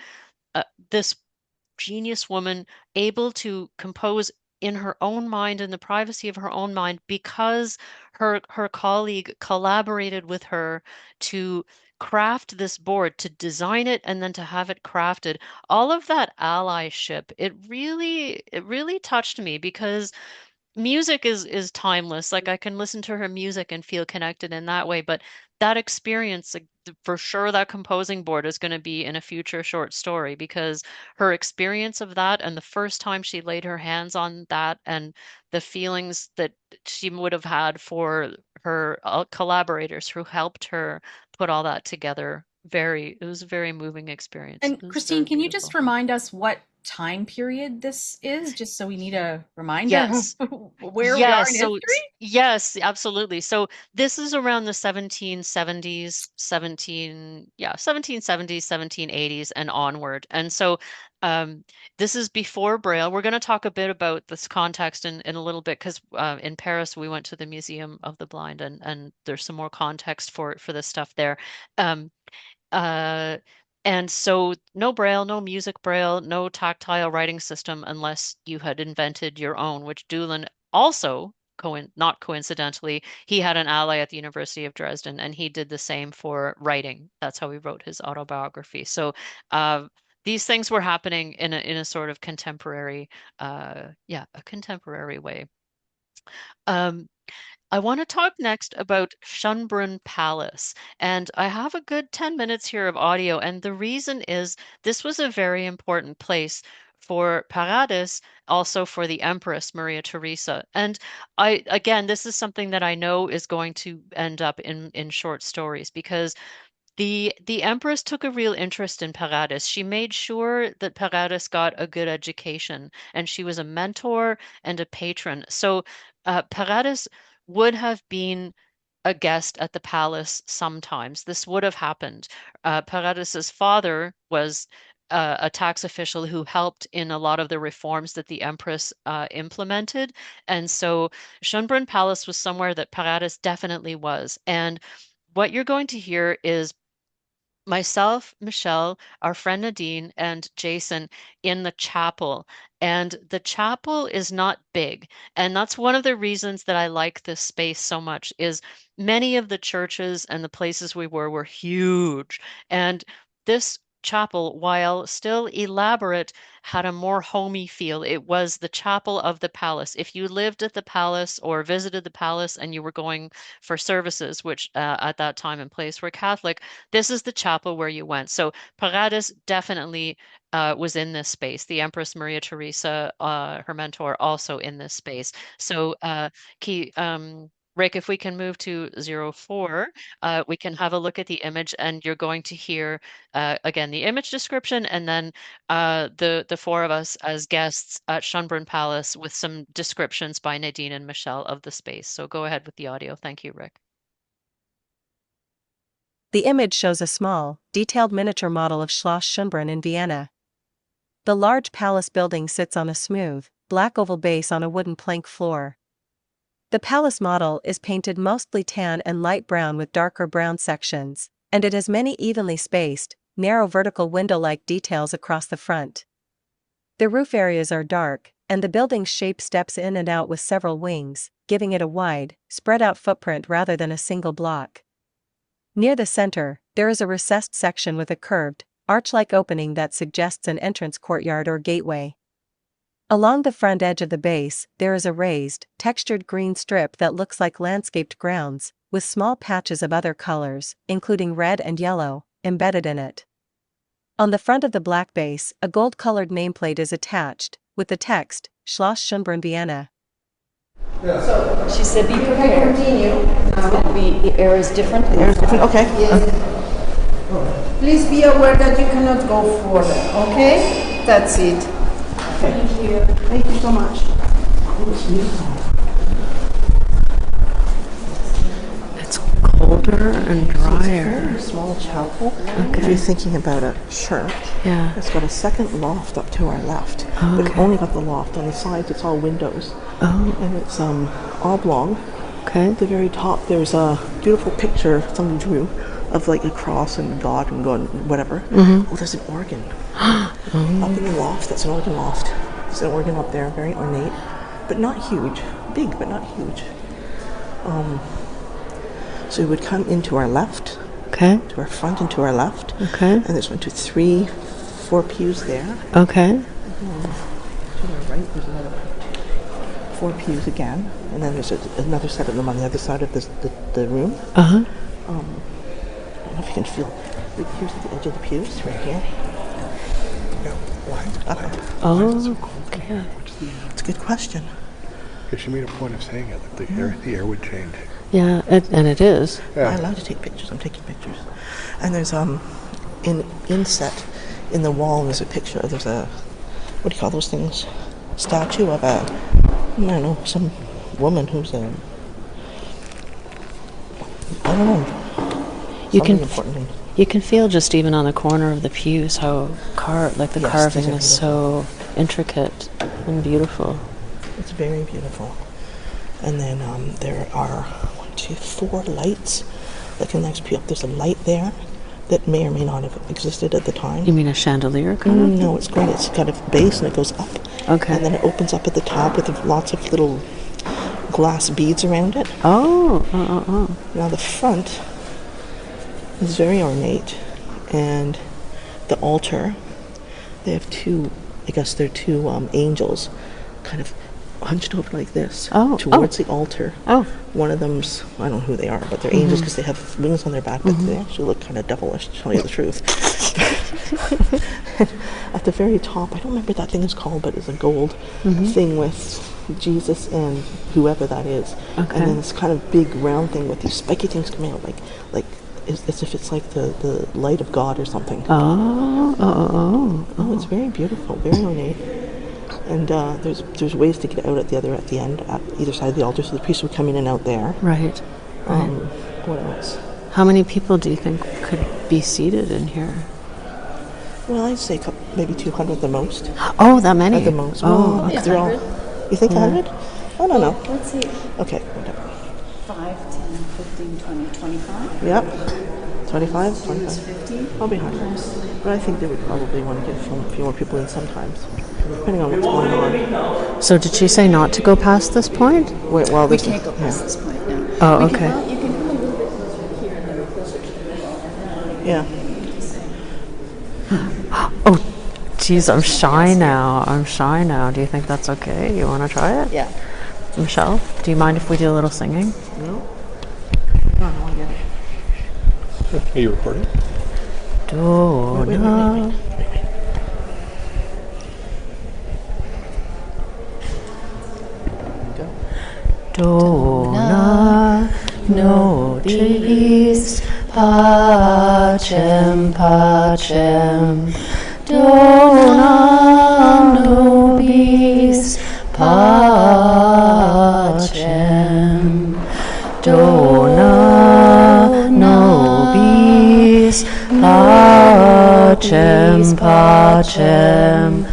this genius woman able to compose in her own mind, in the privacy of her own mind, because her colleague collaborated with her to craft this board, to design it, and then to have it crafted. All of that allyship, it really touched me, because music is timeless. Like, I can listen to her music and feel connected in that way, but that experience, like, for sure, that composing board is going to be in a future short story, because her experience of that, and the first time she laid her hands on that, and the feelings that she would have had for her collaborators who helped her put all that together, it was a very moving experience. And It was Christine, very can you just beautiful. remind us what time period this is, just so we need a reminder Yes. of where we are Yes, in so history? yes, absolutely. So this is around the 1770s, 1770s, 1780s and onward. And so um, this is before Braille. We're going to talk a bit about this context in a little bit, because in Paris we went to the Museum of the Blind, and there's some more context for this stuff there. Um, uh, and so no Braille, no music Braille, no tactile writing system unless you had invented your own, which Dülon also, not coincidentally, he had an ally at the University of Dresden, and he did the same for writing. That's how he wrote his autobiography. So these things were happening in a sort of contemporary, a contemporary way. Um, I want to talk next about Schonbrun Palace, and I have a good 10 minutes here of audio, and the reason is this was a very important place for Paradis, also for the Empress Maria Theresa. And again, this is something that I know is going to end up in short stories, because the Empress took a real interest in Paradis. She made sure that Paradis got a good education, and she was a mentor and a patron. So Paradis would have been a guest at the palace sometimes. This would have happened. Paradis's father was a tax official who helped in a lot of the reforms that the Empress implemented. And so Schonbrun Palace was somewhere that Paradis definitely was. And what you're going to hear is myself, Michelle, our friend Nadine, and Jason in the chapel. And the chapel is not big. And that's one of the reasons that I like this space so much, is many of the churches and the places we were huge. And this chapel, while still elaborate, had a more homey feel. It was the chapel of the palace. If you lived at the palace or visited the palace and you were going for services, which at that time and place were Catholic, this is the chapel where you went. So Paradis definitely was in this space. The Empress Maria Theresa, her mentor, also in this space. So Rick, if we can move to 04, we can have a look at the image, and you're going to hear again the image description, and then the four of us as guests at Schonbrun Palace with some descriptions by Nadine and Michelle of the space. So go ahead with the audio. Thank you, Rick. The image shows a small, detailed miniature model of Schloss Schönbrunn in Vienna. The large palace building sits on a smooth, black oval base on a wooden plank floor. The palace model is painted mostly tan and light brown with darker brown sections, and it has many evenly spaced, narrow vertical window-like details across the front. The roof areas are dark, and the building's shape steps in and out with several wings, giving it a wide, spread-out footprint rather than a single block. Near the center, there is a recessed section with a curved, arch-like opening that suggests an entrance courtyard or gateway. Along the front edge of the base, there is a raised, textured green strip that looks like landscaped grounds, with small patches of other colors, including red and yellow, embedded in it. On the front of the black base, a gold-colored nameplate is attached, with the text, Schloss Schönbrunn Vienna. She said, be prepared. The air is different. The air is different, okay. Yes. Please be aware that you cannot go further, okay? That's it. Thank you. Thank you so much. It's colder and drier. It's a small chapel. Okay. If you're thinking about a church, Yeah. it's got a second loft up to our left. Oh, We've okay. only got the loft. On the sides, it's all windows. Oh. And it's oblong. Okay. At the very top, there's a beautiful picture somebody drew of like a cross and God and going whatever. Oh, there's an organ up in the loft. That's an organ loft. There's an organ up there, very ornate, but not huge. Big, but not huge. So we would come into our left, Okay. to our front and to our left. Okay. And there's 1, 2, 3, 4 pews there. Okay. To our right, there's another 4 pews again. And then there's another set of them on the other side of the room. Uh-huh. I don't know if you can feel. Like, here's the edge of the pews, right here. Yeah. Why? Oh, okay. It's a good question. Because she made a point of saying it, like the air would change. yeah, and it is. Yeah. I'm allowed to take pictures. I'm taking pictures. And there's inset in the wall. There's a picture. There's a, what do you call those things? Statue of a, I don't know, some woman who's a, I don't know. You can important. you can feel just even on the corner of the pews how the Yes, carving these are is so intricate and beautiful. It's very beautiful. And then there are 1, 2, 4 lights. Like in the next pew up, there's a light there that may or may not have existed at the time. You mean a chandelier kind of? No, it's got a base and it goes up. Okay. And then it opens up at the top with lots of little glass beads around it. Oh. Now the front is very ornate, and the altar, they have 2, I guess they're 2 angels kind of hunched over like this towards the altar. Oh. One of them's, I don't know who they are, but they're angels because they have wings on their back, but they actually look kind of devilish, to tell you the truth. At the very top, I don't remember what that thing is called, but it's a gold thing with Jesus and whoever that is. Okay. And then this kind of big round thing with these spiky things coming out, like as if it's like the light of God or something. Oh. It's very beautiful, very ornate. And there's ways to get out at the end, at either side of the altar, so the priest would come in and out there. Right. What else? How many people do you think could be seated in here? Well, I'd say maybe 200 the most. Oh, that many? At the most. Oh, Well, okay. they're all, you think 100? I don't know. Let's see. Okay, whatever. 5, 10, 15, 20, 25. Yep. 25? 25. 50. Probably 100. But I think they would probably want to get a few more people in sometimes, depending on what's going on. So did she say not to go past this point? Wait, well, We can't go past this point now. Oh, We okay. can, well, you can come a little bit closer here and then closer to the middle. Yeah. Oh, geez, I'm shy now. Do you think that's okay? You want to try it? Yeah. Michelle, do you mind if we do a little singing? No? No, I get it. Are you recording? Dona. Dona Nobis Pacem Pacem. Dona Nobis Pacem. Dona Nobis Pacem Pacem.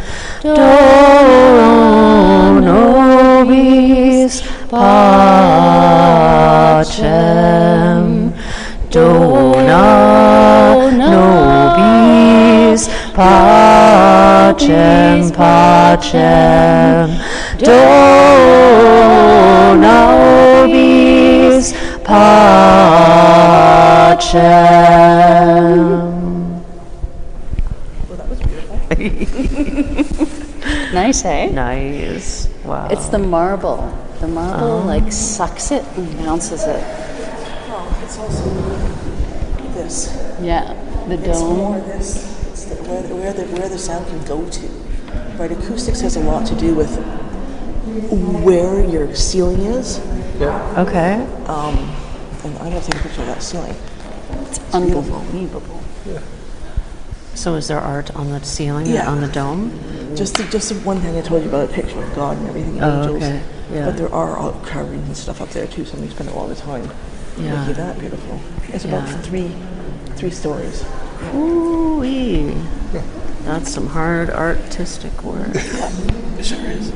Dona Nobis Pacem. Dona Nobis Pacem Pacem. Dona Nobis Pacem. Well, that was beautiful. Nice, eh? Nice. Wow. It's the marble. The marble like sucks it and bounces it. Well, it's also this. Yeah. The It's more dome. this. It's where the sound can go to. Right, acoustics has a lot to do with where your ceiling is. Yeah. Okay. And I gotta take a picture of that ceiling. It's unbelievable. So is there art on the ceiling, Yeah. on the dome? Just the one thing I told you about, a picture of God and everything, Oh, angels. okay. Yeah. But there are all carvings and stuff up there too, so we spend a lot of time Yeah. making that beautiful. It's about Yeah. three stories. Ooh-wee. That's some hard artistic work. It sure is.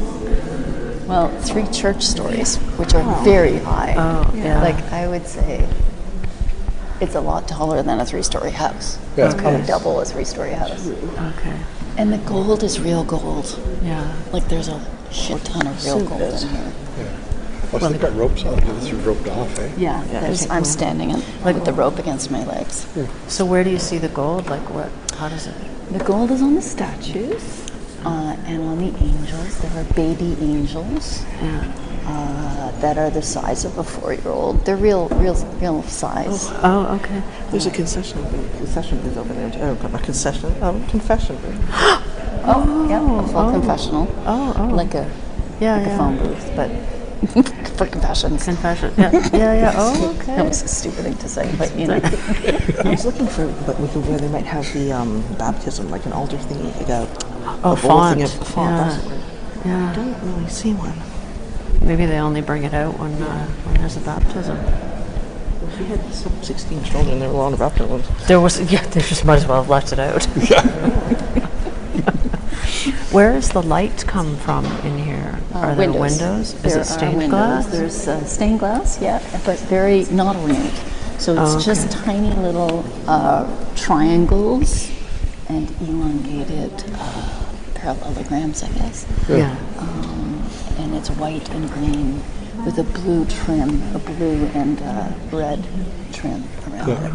Well, 3 church stories, which are very high. Oh, yeah. Like, I would say it's a lot taller than a 3-story house. Yeah. It's probably double a 3-story house. Okay. And the gold is real gold. Yeah. Like, there's a shit ton of real gold in here. Well, they've got ropes on it. This is roped off, eh? Yeah, I'm standing with the rope against my legs. So where do you see the gold? Like what? How does it? The gold is on the statues and on the angels. There are baby angels that are the size of a 4-year-old. They're real size. Oh, okay. There's a concession booth over there. Not concession, confession booth. Oh, yeah, a full confessional. Oh. Like a phone booth, but for confessions. Confession. Yeah. Oh, okay. That was a stupid thing to say, but you know. I was looking for, where they might have the baptism, like an altar thingy, like a font. Thing of font. Yeah. That's what Yeah. I don't really see one. Maybe they only bring it out when there's a baptism. She had 16 children. There were a lot of baptisms. They just might as well have left it out. Where does the light come from in here? Are there windows? Is it stained glass? There's stained glass, yeah, but not ornate. So it's just tiny little triangles and elongated parallelograms, I guess. Yeah. And it's white and green with a blue trim, a blue and red trim around it.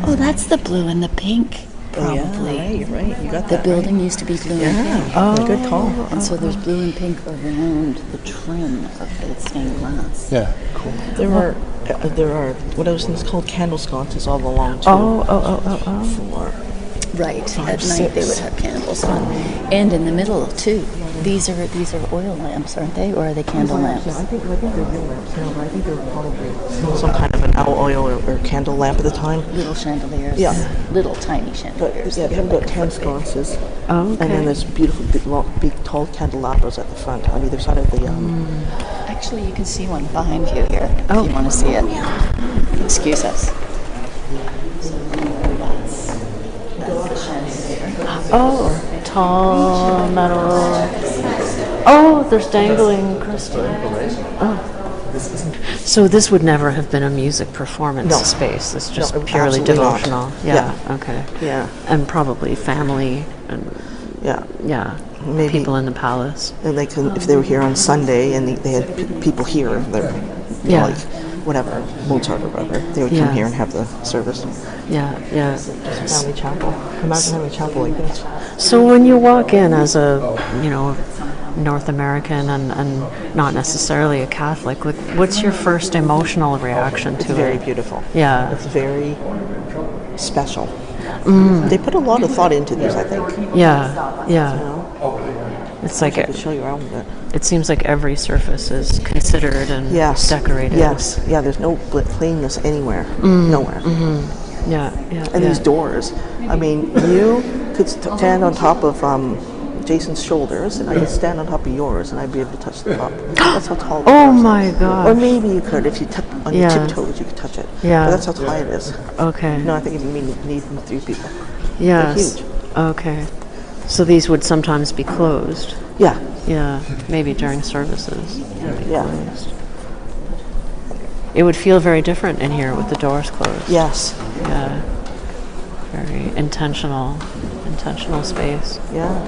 Oh, that's the blue and the pink. Probably. Oh, yeah, you're right. You got the that building right. used to be blue and pink. Oh, good call. And so there's blue and pink around the trim of the stained glass. Yeah. Cool. There are what else is called candle sconces all along too. Oh. Right. 5, At 6. night they would have candles on, and in the middle too. These are oil lamps, aren't they, or are they candle lamps? I think they're real lamps now, but I think they were probably some kind of an oil or candle lamp at the time. Little chandeliers. Yeah. Little tiny But chandeliers. yeah, they have about 10 sconces. Oh, okay. And then there's beautiful, big, tall candelabras at the front on either side of the. Actually, you can see one behind you here if you want to see it. Excuse us. Oh, tall metal. Oh, there's dangling crystal. Oh. So this would never have been a music performance space. It's just purely devotional. Not. Yeah. Okay. Yeah. And probably family and Yeah. Maybe. people in the palace. And they can, if they were here on Sunday and they had people here, they're like whatever, Mozart or whatever, they would come here and have the service. Yeah. Family chapel. Imagine having a chapel like this. So when you walk in as a, North American and not necessarily a Catholic, what's your first emotional reaction to it? It's very beautiful. Yeah. It's very special. They put a lot of thought into these, I think. Yeah. It's like I could show you around a bit. It seems like every surface is considered and decorated. Yes. Yeah, there's no plainness anywhere. Nowhere. Yeah. And these doors. I mean, you could stand on top of Jason's shoulders, and I could stand on top of yours, and I'd be able to touch the top. That's how tall the Oh doors my are. God. Or maybe you could, if you tap on your tiptoes, you could touch it. Yeah. But that's how high it is. Okay. No, I think you need 3 people. Yes. They're huge. Okay. So these would sometimes be closed. Yeah. Yeah. Maybe during services. Yeah. It would feel very different in here with the doors closed. Yes. Yeah. Very intentional space. Yeah.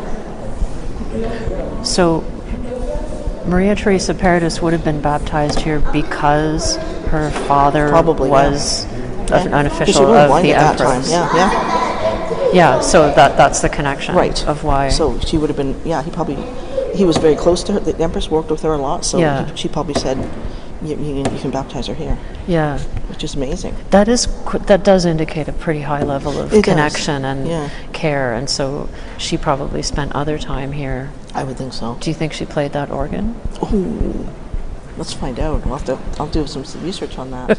So Maria Teresa Paradis would have been baptized here because her father was an official of the Empress. Yeah, so that's the connection of why. So she would have been, he was very close to her. The Empress worked with her a lot, so she probably said, you can baptize her here. Yeah. Which is amazing. That does indicate a pretty high level of connection and care, and so she probably spent other time here. I would think so. Do you think she played that organ? Ooh, let's find out. I'll do some research on that.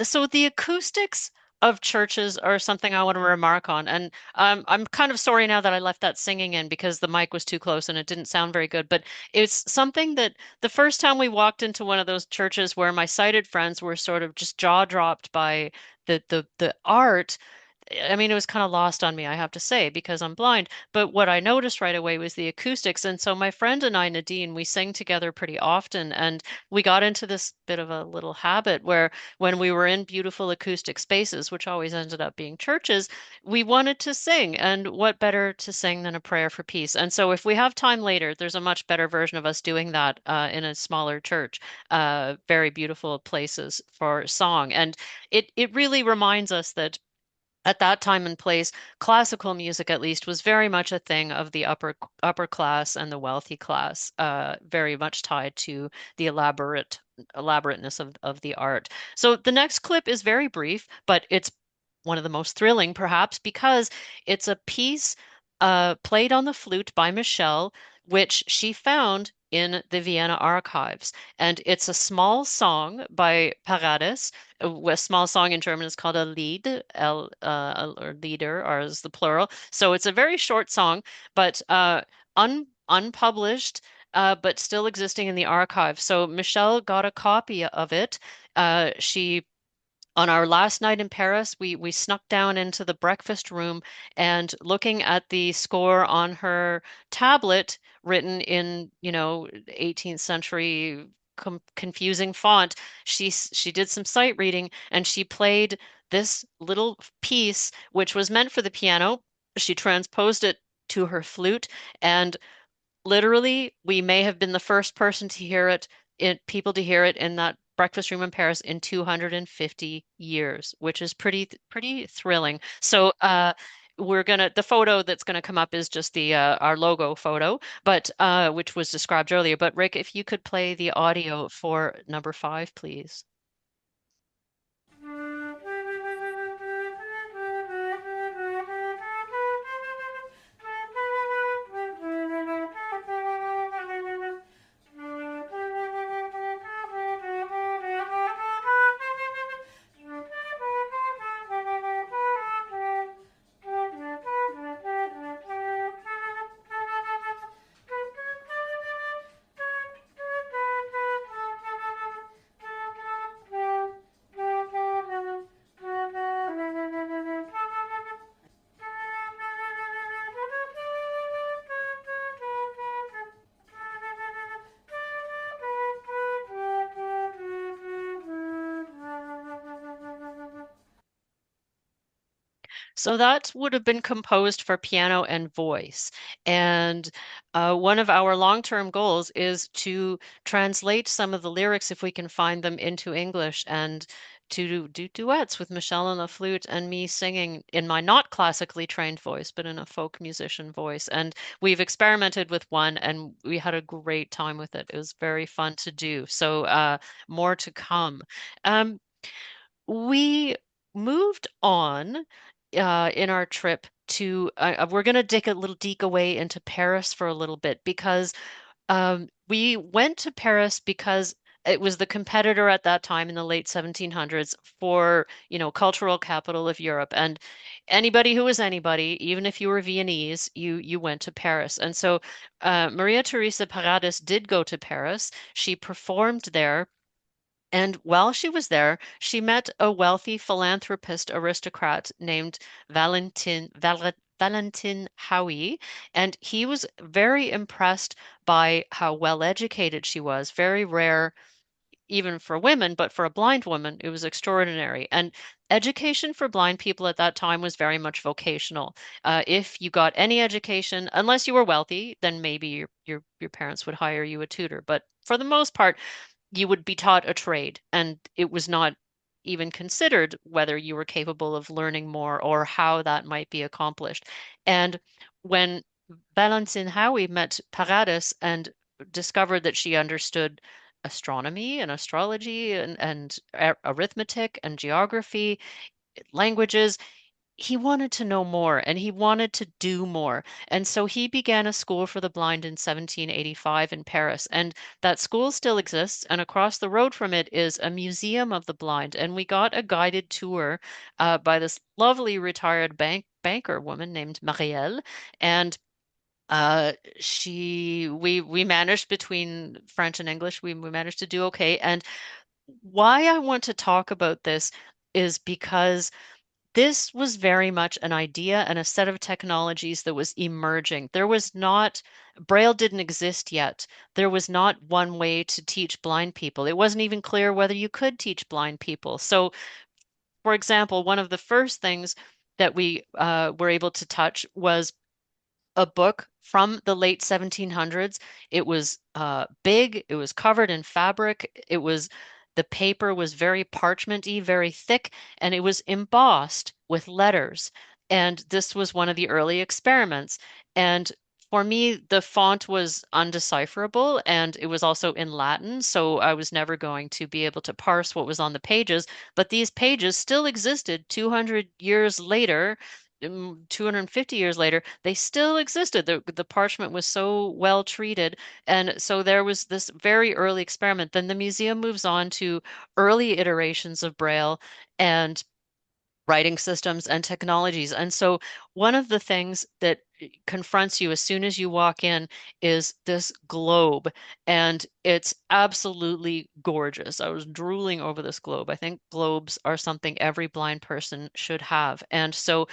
So the acoustics of churches are something I want to remark on, and I'm kind of sorry now that I left that singing in because the mic was too close and it didn't sound very good, but it's something that the first time we walked into one of those churches where my sighted friends were sort of just jaw-dropped by the art, I mean, it was kind of lost on me, I have to say, because I'm blind. But what I noticed right away was the acoustics. And so my friend and I, Nadine, we sing together pretty often. And we got into this bit of a little habit where when we were in beautiful acoustic spaces, which always ended up being churches, we wanted to sing. And what better to sing than a prayer for peace? And so if we have time later, there's a much better version of us doing that in a smaller church, very beautiful places for song. And it really reminds us that at that time and place, classical music at least was very much a thing of the upper class and the wealthy class, very much tied to the elaborateness of the art. So the next clip is very brief, but it's one of the most thrilling, perhaps, because it's a piece played on the flute by Michelle, which she found in the Vienna archives. And it's a small song by Paradis. A small song in German is called a Lied, or Lieder, or is the plural. So it's a very short song, but unpublished, but still existing in the archive. So Michelle got a copy of it. She On our last night in Paris, we snuck down into the breakfast room and looking at the score on her tablet written in, 18th century confusing font, she did some sight reading and she played this little piece which was meant for the piano. She transposed it to her flute and literally, we may have been the first person to hear it, people to hear it in that breakfast room in Paris in 250 years, which is pretty thrilling. So the photo that's gonna come up is just the our logo photo, but which was described earlier. But Rick, if you could play the audio for number 5, please. So that would have been composed for piano and voice. And one of our long-term goals is to translate some of the lyrics, if we can find them, into English and to do duets with Michelle on the flute and me singing in my not classically trained voice, but in a folk musician voice. And we've experimented with one and we had a great time with it. It was very fun to do. So more to come. Um, we moved on in our trip to, we're going to dig a little deep away into Paris for a little bit because we went to Paris because it was the competitor at that time in the late 1700s for, cultural capital of Europe. And anybody who was anybody, even if you were Viennese, you went to Paris. And so Maria Theresa Paradis did go to Paris. She performed there. And while she was there, she met a wealthy philanthropist aristocrat named Valentin Howie, and he was very impressed by how well educated she was. Very rare, even for women, but for a blind woman, it was extraordinary. And education for blind people at that time was very much vocational. If you got any education, unless you were wealthy, then maybe your parents would hire you a tutor. But for the most part, you would be taught a trade, and it was not even considered whether you were capable of learning more or how that might be accomplished. And when Valentin Howie met Paradis and discovered that she understood astronomy and astrology and arithmetic and geography, languages, he wanted to know more and he wanted to do more. And so he began a school for the blind in 1785 in Paris. And that school still exists. And across the road from it is a museum of the blind. And we got a guided tour by this lovely retired banker woman named Marielle. And we managed between French and English, we managed to do okay. And why I want to talk about this is because this was very much an idea and a set of technologies that was emerging. There was not, Braille didn't exist yet. There was not one way to teach blind people. It wasn't even clear whether you could teach blind people. So, for example, one of the first things that we were able to touch was a book from the late 1700s. It was big, it was covered in fabric, the paper was very parchmenty, very thick, and it was embossed with letters. And this was one of the early experiments. And for me, the font was undecipherable and it was also in Latin, so I was never going to be able to parse what was on the pages. But these pages still existed 200 years later, 250 years later, they still existed. The parchment was so well treated. And so there was this very early experiment. Then the museum moves on to early iterations of Braille and writing systems and technologies. And so one of the things that confronts you as soon as you walk in is this globe, and it's absolutely gorgeous. I was drooling over this globe. I think globes are something every blind person should have. And so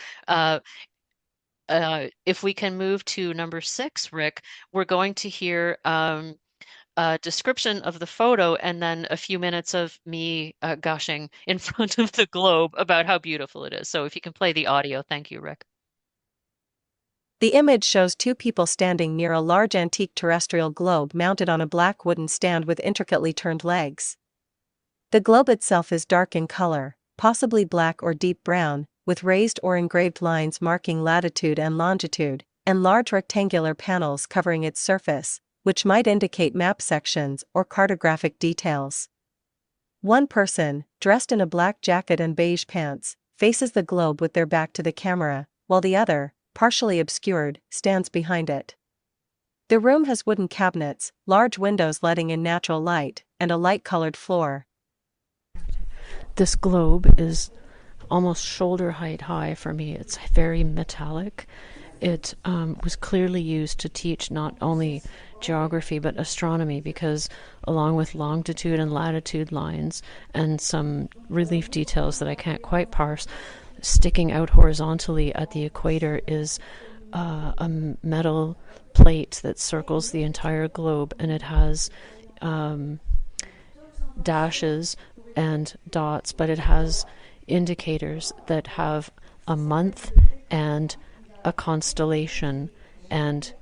if we can move to number 6, Rick, we're going to hear a description of the photo and then a few minutes of me gushing in front of the globe about how beautiful it is. So if you can play the audio, thank you, Rick. The image shows two people standing near a large antique terrestrial globe mounted on a black wooden stand with intricately turned legs. The globe itself is dark in color, possibly black or deep brown, with raised or engraved lines marking latitude and longitude, and large rectangular panels covering its surface, which might indicate map sections or cartographic details. One person, dressed in a black jacket and beige pants, faces the globe with their back to the camera, while the other, partially obscured, stands behind it. The room has wooden cabinets, large windows letting in natural light, and a light-colored floor. This globe is almost shoulder height high for me. It's very metallic. It was clearly used to teach not only geography but astronomy, because along with longitude and latitude lines and some relief details that I can't quite parse, sticking out horizontally at the equator is a metal plate that circles the entire globe, and it has dashes and dots, but it has indicators that have a month and a constellation. And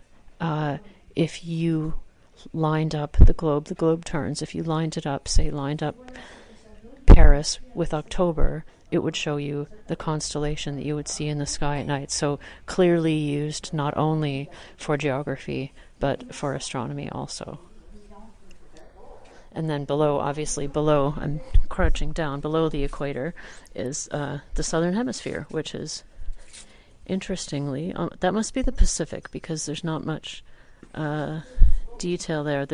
if you lined up the globe turns. If you lined it up, say lined up Paris with October, it would show you the constellation that you would see in the sky at night. So clearly used not only for geography, but for astronomy also. And then below, I'm crouching down, below the equator is the southern hemisphere, which is, interestingly, that must be the Pacific, because there's not much detail there.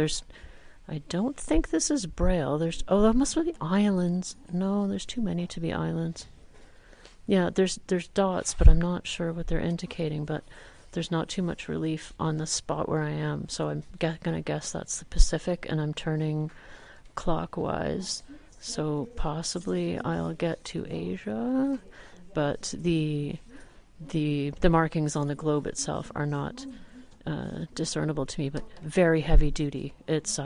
I don't think this is Braille. that must be islands. No, there's too many to be islands. Yeah, there's dots, but I'm not sure what they're indicating, but there's not too much relief on the spot where I am, so I'm gonna guess that's the Pacific, and I'm turning clockwise, so possibly I'll get to Asia, but the markings on the globe itself are not discernible to me, but very heavy duty. It's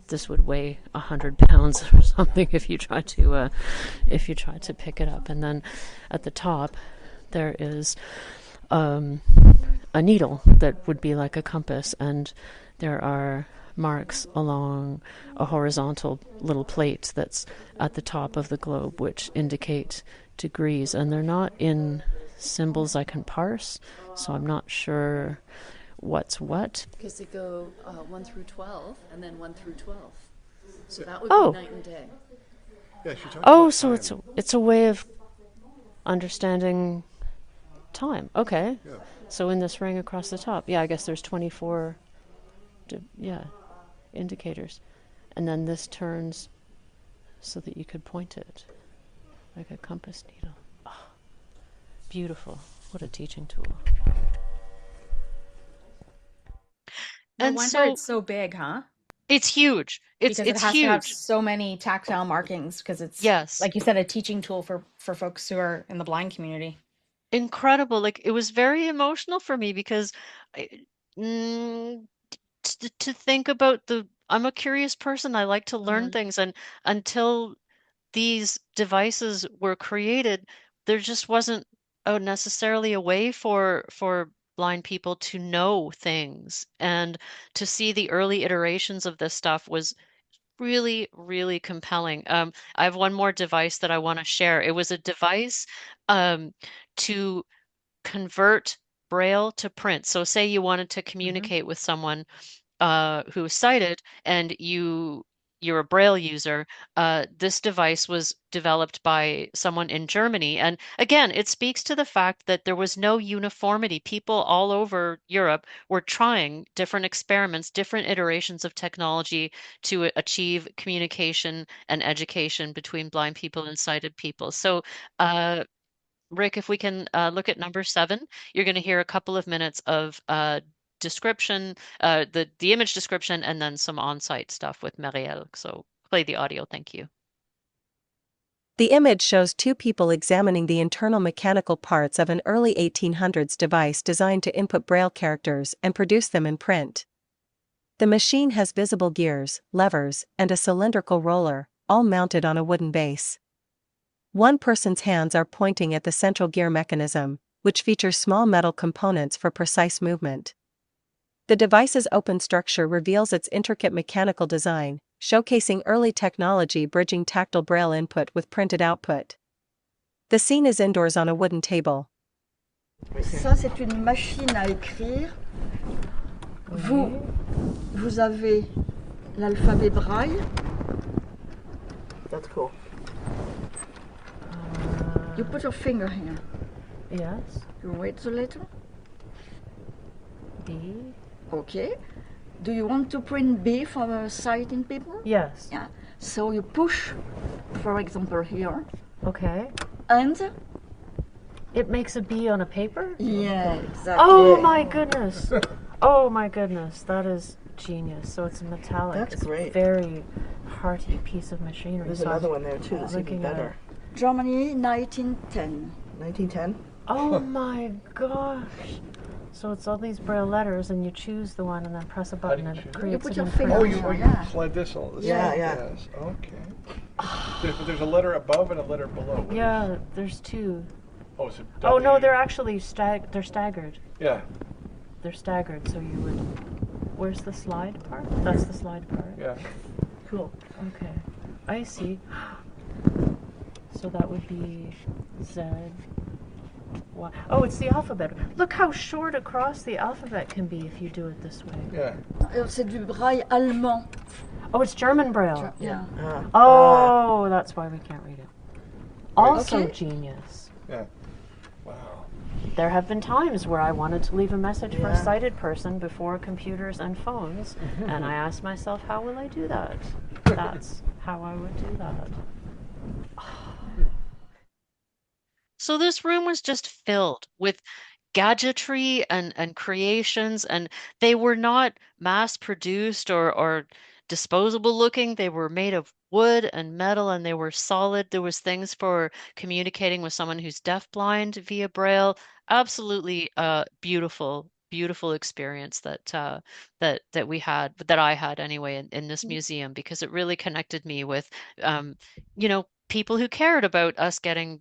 this would weigh 100 pounds or something if you try to pick it up. And then at the top there is a needle that would be like a compass, and there are marks along a horizontal little plate that's at the top of the globe which indicate degrees, and they're not in symbols I can parse, so I'm not sure what's what. Because they go 1 through 12 and then 1 through 12. So that would be night and day. Yeah, so it's a way of understanding time. Okay. Yeah. So in this ring across the top, I guess there's 24 indicators. And then this turns so that you could point it like a compass needle. Oh, beautiful. What a teaching tool. No wonder it's so big, huh? It's huge. Because it It's has to have huge. so many tactile markings because it's, Yes. like you said, a teaching tool for folks who are in the blind community. Incredible. Like it was very emotional for me because I, mm, to think about I'm a curious person. I like to learn things, and until these devices were created, there just wasn't necessarily a way for blind people to know things, and to see the early iterations of this stuff was really, really compelling. I have one more device that I want to share. It was a device to convert Braille to print. So say you wanted to communicate with someone who's sighted, and you're a Braille user. This device was developed by someone in Germany, and again, it speaks to the fact that there was no uniformity. People all over Europe were trying different experiments, different iterations of technology to achieve communication and education between blind people and sighted people. So, Rick, if we can look at number 7, you're going to hear a couple of minutes of description, the image description, and then some on-site stuff with Marielle. So play the audio. Thank you. The image shows two people examining the internal mechanical parts of an early 1800s device designed to input Braille characters and produce them in print. The machine has visible gears, levers, and a cylindrical roller, all mounted on a wooden base. One person's hands are pointing at the central gear mechanism, which features small metal components for precise movement. The device's open structure reveals its intricate mechanical design, showcasing early technology bridging tactile Braille input with printed output. The scene is indoors on a wooden table. Ça, c'est une machine à écrire. Vous avez l'alphabet braille. That's cool. You put your finger here. Yes. You read the letter. B. Okay. Do you want to print B for sighting people? Yes. Yeah. So you push, for example, here. Okay. And? It makes a B on a paper? Yeah, exactly. Oh my goodness. Oh my goodness. That is genius. So it's metallic. That's great. Very hearty piece of machinery. There's another one there too that's even better. Germany, 1910. 1910? Oh my gosh. So it's all these Braille letters, and you choose the one and then press a button and it creates put it your in finger print. Oh, you slide this all this Yeah, way. yeah. Yes. Okay. There's a letter above and a letter below. Yeah, there's two. Oh, is it Oh no, W? they're actually they're staggered. Yeah. They're staggered, so you would. Where's the slide part? That's the slide part. Yeah. Cool. Okay, I see. So that would be Z. Y. Oh, it's the alphabet. Look how short across the alphabet can be if you do it this way. Yeah. C'est du braille allemand. Oh, it's German Braille. Yeah. Oh, that's why we can't read it. Also Okay. genius. Yeah. Wow. There have been times where I wanted to leave a message for a sighted person before computers and phones, and I asked myself, how will I do that? That's how I would do that. So this room was just filled with gadgetry and creations, and they were not mass produced or disposable looking. They were made of wood and metal, and they were solid. There was things for communicating with someone who's deafblind via Braille. Absolutely beautiful, beautiful experience that we had, that I had anyway in this museum, because it really connected me with people who cared about us getting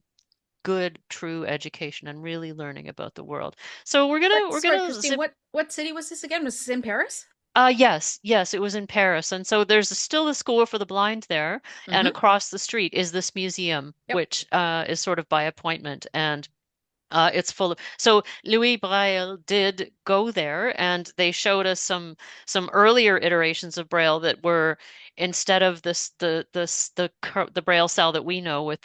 good, true education and really learning about the world. So we're gonna Christine, what city was this again? Was this in Paris? Yes, it was in Paris. And so there's still the School for the Blind there, and across the street is this museum, which is sort of by appointment, and it's full of. So Louis Braille did go there, and they showed us some earlier iterations of Braille that were, instead of the Braille cell that we know with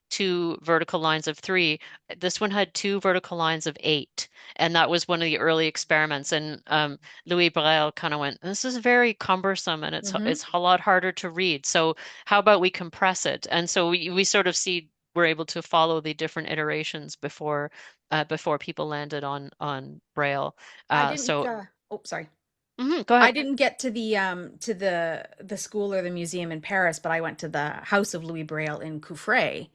2 vertical lines of 3, this one had 2 vertical lines of 8, and that was one of the early experiments. And Louis Braille kind of went, "This is very cumbersome, and it's a lot harder to read. So how about we compress it?" And so we sort of see. We're able to follow the different iterations before people landed on Braille. Oh, sorry. Go I ahead. didn't get to the school or the museum in Paris, but I went to the House of Louis Braille in Coufray.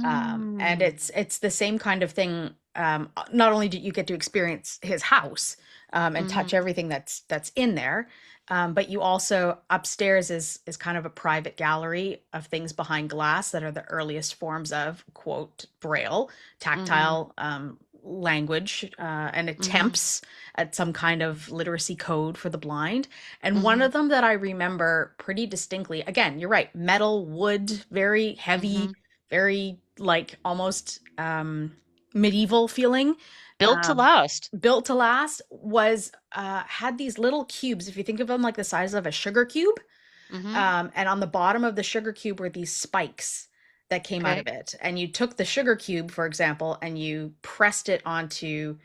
And Mm, it's the same kind of thing. Not only do you get to experience his house and touch hmm everything that's in there, but you also upstairs is kind of a private gallery of things behind glass that are the earliest forms of quote Braille, hmm tactile language, and hmm attempts at some kind of literacy code for the blind. And one hmm of them that I remember pretty distinctly, again, you're right, metal, wood, very heavy, hmm very like almost medieval feeling, Built to um, last. built to last, was had these little cubes, if you think of them like the size of a sugar cube, Hmm and on the bottom of the sugar cube were these spikes that came out Okay. of it, and you took the sugar cube, for example, and you pressed it onto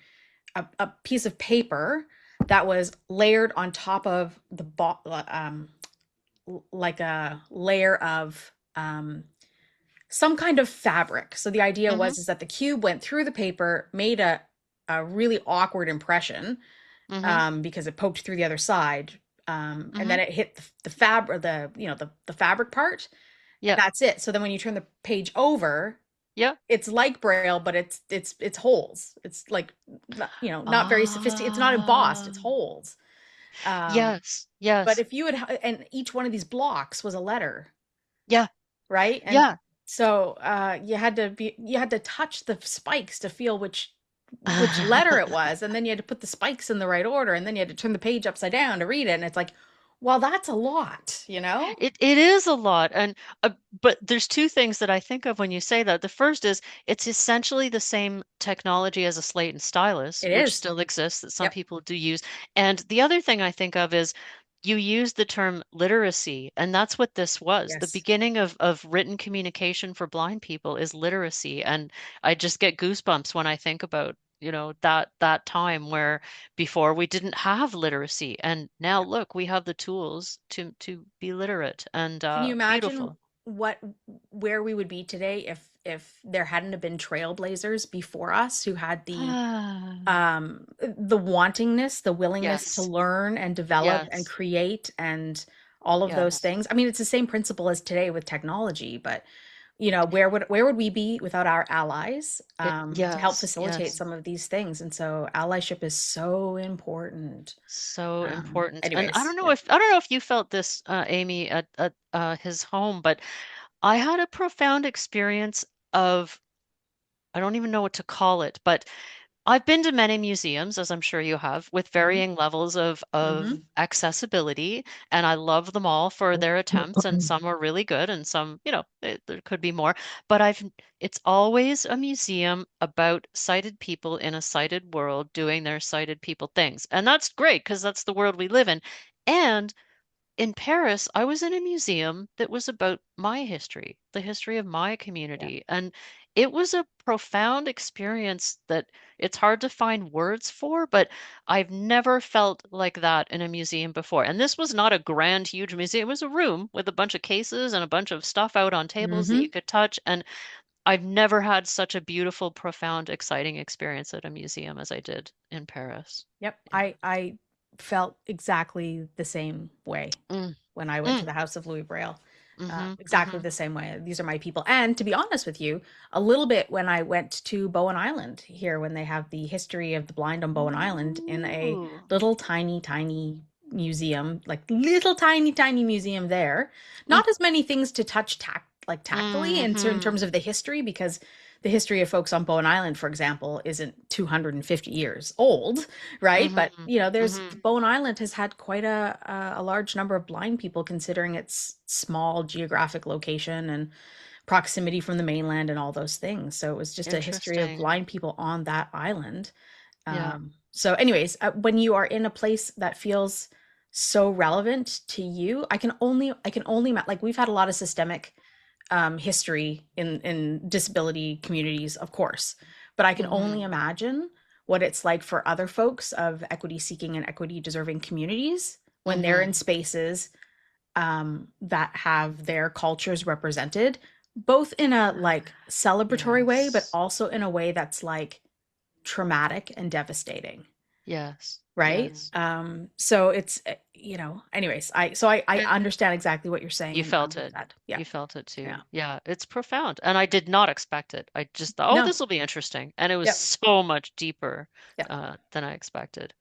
a piece of paper that was layered on top of like a layer of some kind of fabric. So the idea hmm was is that the cube went through the paper, made a really awkward impression, hmm because it poked through the other side, and hmm then it hit the fabric, the fabric part, and Yeah. that's it. So then when you turn the page over, Yeah. it's like Braille, but it's holes. It's like not very sophisticated. It's not embossed. Ah. It's holes. Um, Yes. but Yes. if you had, and each one of these blocks was a letter, Yeah. right? And Yeah. so you had to touch the spikes to feel which letter it was, and then you had to put the spikes in the right order, and then you had to turn the page upside down to read it. And it's like, well, that's a lot, you know? It is a lot, and but there's two things that I think of when you say that. The first is it's essentially the same technology as a slate and stylus, It which is. still exists that some Yep. people do use. And the other thing I think of is you use the term literacy, and that's what this was. The Yes. beginning of written communication for blind people is literacy, and I just get goosebumps when I think about, that time where before we didn't have literacy, and now Yep. look, we have the tools to be literate, and Can you imagine beautiful. what where we would be today if there hadn't have been trailblazers before us who had Ah, the wantingness, the willingness to yes, learn and develop and yes, create and all of those yes. things. I mean, it's the same principle as today with technology, but where would we be without our allies, to help Yes, facilitate yes. some of these things? And so allyship is so important. So important. And Anyways, yeah. I don't know if you felt this, Amy, at his home, but I had a profound experience of, I don't even know what to call it, but I've been to many museums, as I'm sure you have, with Hmm. varying levels of Hmm. accessibility, and I love them all for their attempts, and some are really good, and some, there could be more. But it's always a museum about sighted people in a sighted world doing their sighted people things, and that's great because that's the world we live in. And in Paris, I was in a museum that was about my history, the history of my Yeah. community. And it was a profound experience that it's hard to find words for, but I've never felt like that in a museum before. And this was not a grand, huge museum. It was a room with a bunch of cases and a bunch of stuff out on tables that you Hmm. could touch. And I've never had such a beautiful, profound, exciting experience at a museum as I did in Paris. Yep. Yeah. I felt exactly the same way Mm, when I went to mm, the House of Louis Braille. Exactly hmm the same way. These are my people. And to be honest with you, a little bit when I went to Bowen Island here, when they have the history of the blind on Bowen Island in a Ooh. little tiny, tiny museum, like little tiny, tiny museum there. Mm, Not as many things to touch tactily in mhm, terms of the history, because the history of folks on Bowen Island, for example, isn't 250 years old, right? But mhm, there's mhm. Bowen Island has had quite a large number of blind people, considering its small geographic location and proximity from the mainland and all those things. So it was just a history of Interesting. blind people on that island. Yeah. So, anyways, when you are in a place that feels so relevant to you, I can only like we've had a lot of systemic history in disability communities, of course, but I can only Mhm. imagine what it's like for other folks of equity seeking and equity deserving communities when they're in Mhm. spaces that have their cultures represented, both in a like celebratory way, but Yes. also in a way that's like traumatic and devastating. Yes. right? Yes. So it's anyways, I understand exactly what you're saying You in felt terms of it. that. Yeah. You felt it too. Yeah. Yeah, it's profound. And I did not expect it. I just thought, oh, No. this will be interesting. And it was Yep. so much deeper Yep. than I expected.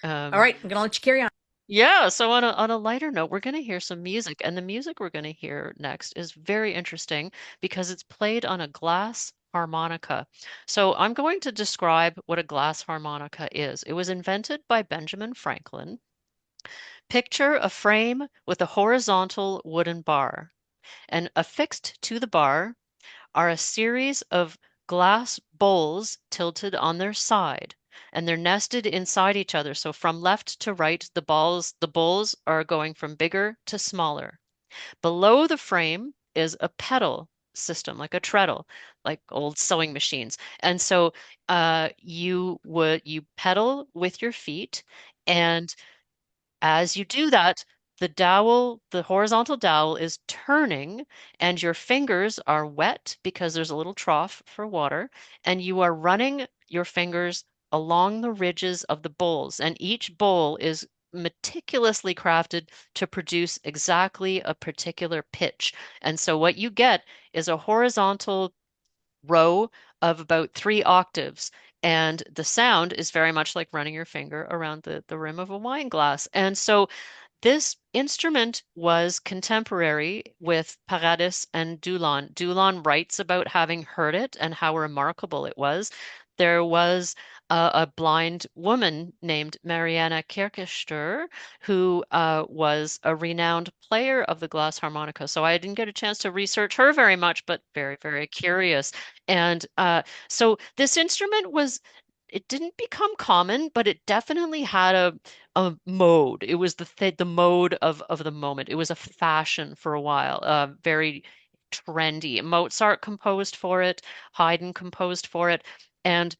All right, I'm gonna let you carry on. Yeah, so on a lighter note, we're going to hear some music, and the music we're going to hear next is very interesting because it's played on a glass harmonica. So I'm going to describe what a glass harmonica is. It was invented by Benjamin Franklin. Picture a frame with a horizontal wooden bar, and affixed to the bar are a series of glass bowls tilted on their side, and they're nested inside each other. So from left to right, the bowls are going from bigger to smaller. Below the frame is a pedal system, like a treadle, like old sewing machines. And so you pedal with your feet, and as you do that, the horizontal dowel is turning, and your fingers are wet because there's a little trough for water, and you are running your fingers along the ridges of the bowls. And each bowl is meticulously crafted to produce exactly a particular pitch. And so what you get is a horizontal row of about 3 octaves. And the sound is very much like running your finger around the rim of a wine glass. And so this instrument was contemporary with Paradis and Dülon. Dülon writes about having heard it and how remarkable it was. There was a blind woman named Mariana Kirchester who was a renowned player of the glass harmonica. So I didn't get a chance to research her very much, but very, very curious. And so this instrument it didn't become common, but it definitely had a mode. It was the mode of the moment. It was a fashion for a while, very trendy. Mozart composed for it, Haydn composed for it, and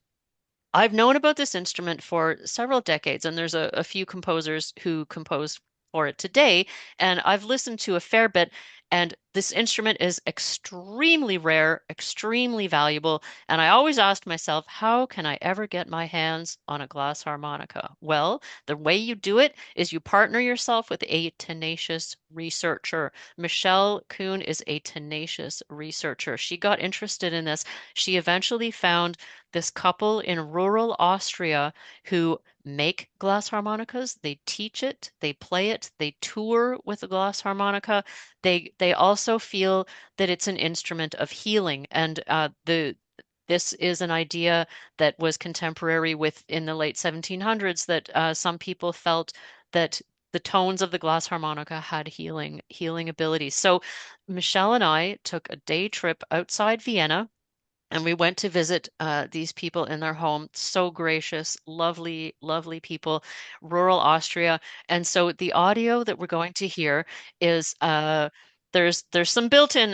I've known about this instrument for several decades, and there's a few composers who compose for it today, and I've listened to a fair bit, and this instrument is extremely rare, extremely valuable, and I always asked myself, how can I ever get my hands on a glass harmonica? Well, the way you do it is you partner yourself with a tenacious researcher. Michelle Kuhn is a tenacious researcher. She got interested in this. She eventually found this couple in rural Austria who make glass harmonicas. They teach it, they play it, they tour with the glass harmonica. They also feel that it's an instrument of healing, and the this is an idea that was contemporary with in the late 1700s that some people felt that the tones of the glass harmonica had healing abilities. So Michelle and I took a day trip outside Vienna, and we went to visit these people in their home. So gracious, lovely, lovely people, rural Austria. And so the audio that we're going to hear is there's some built-in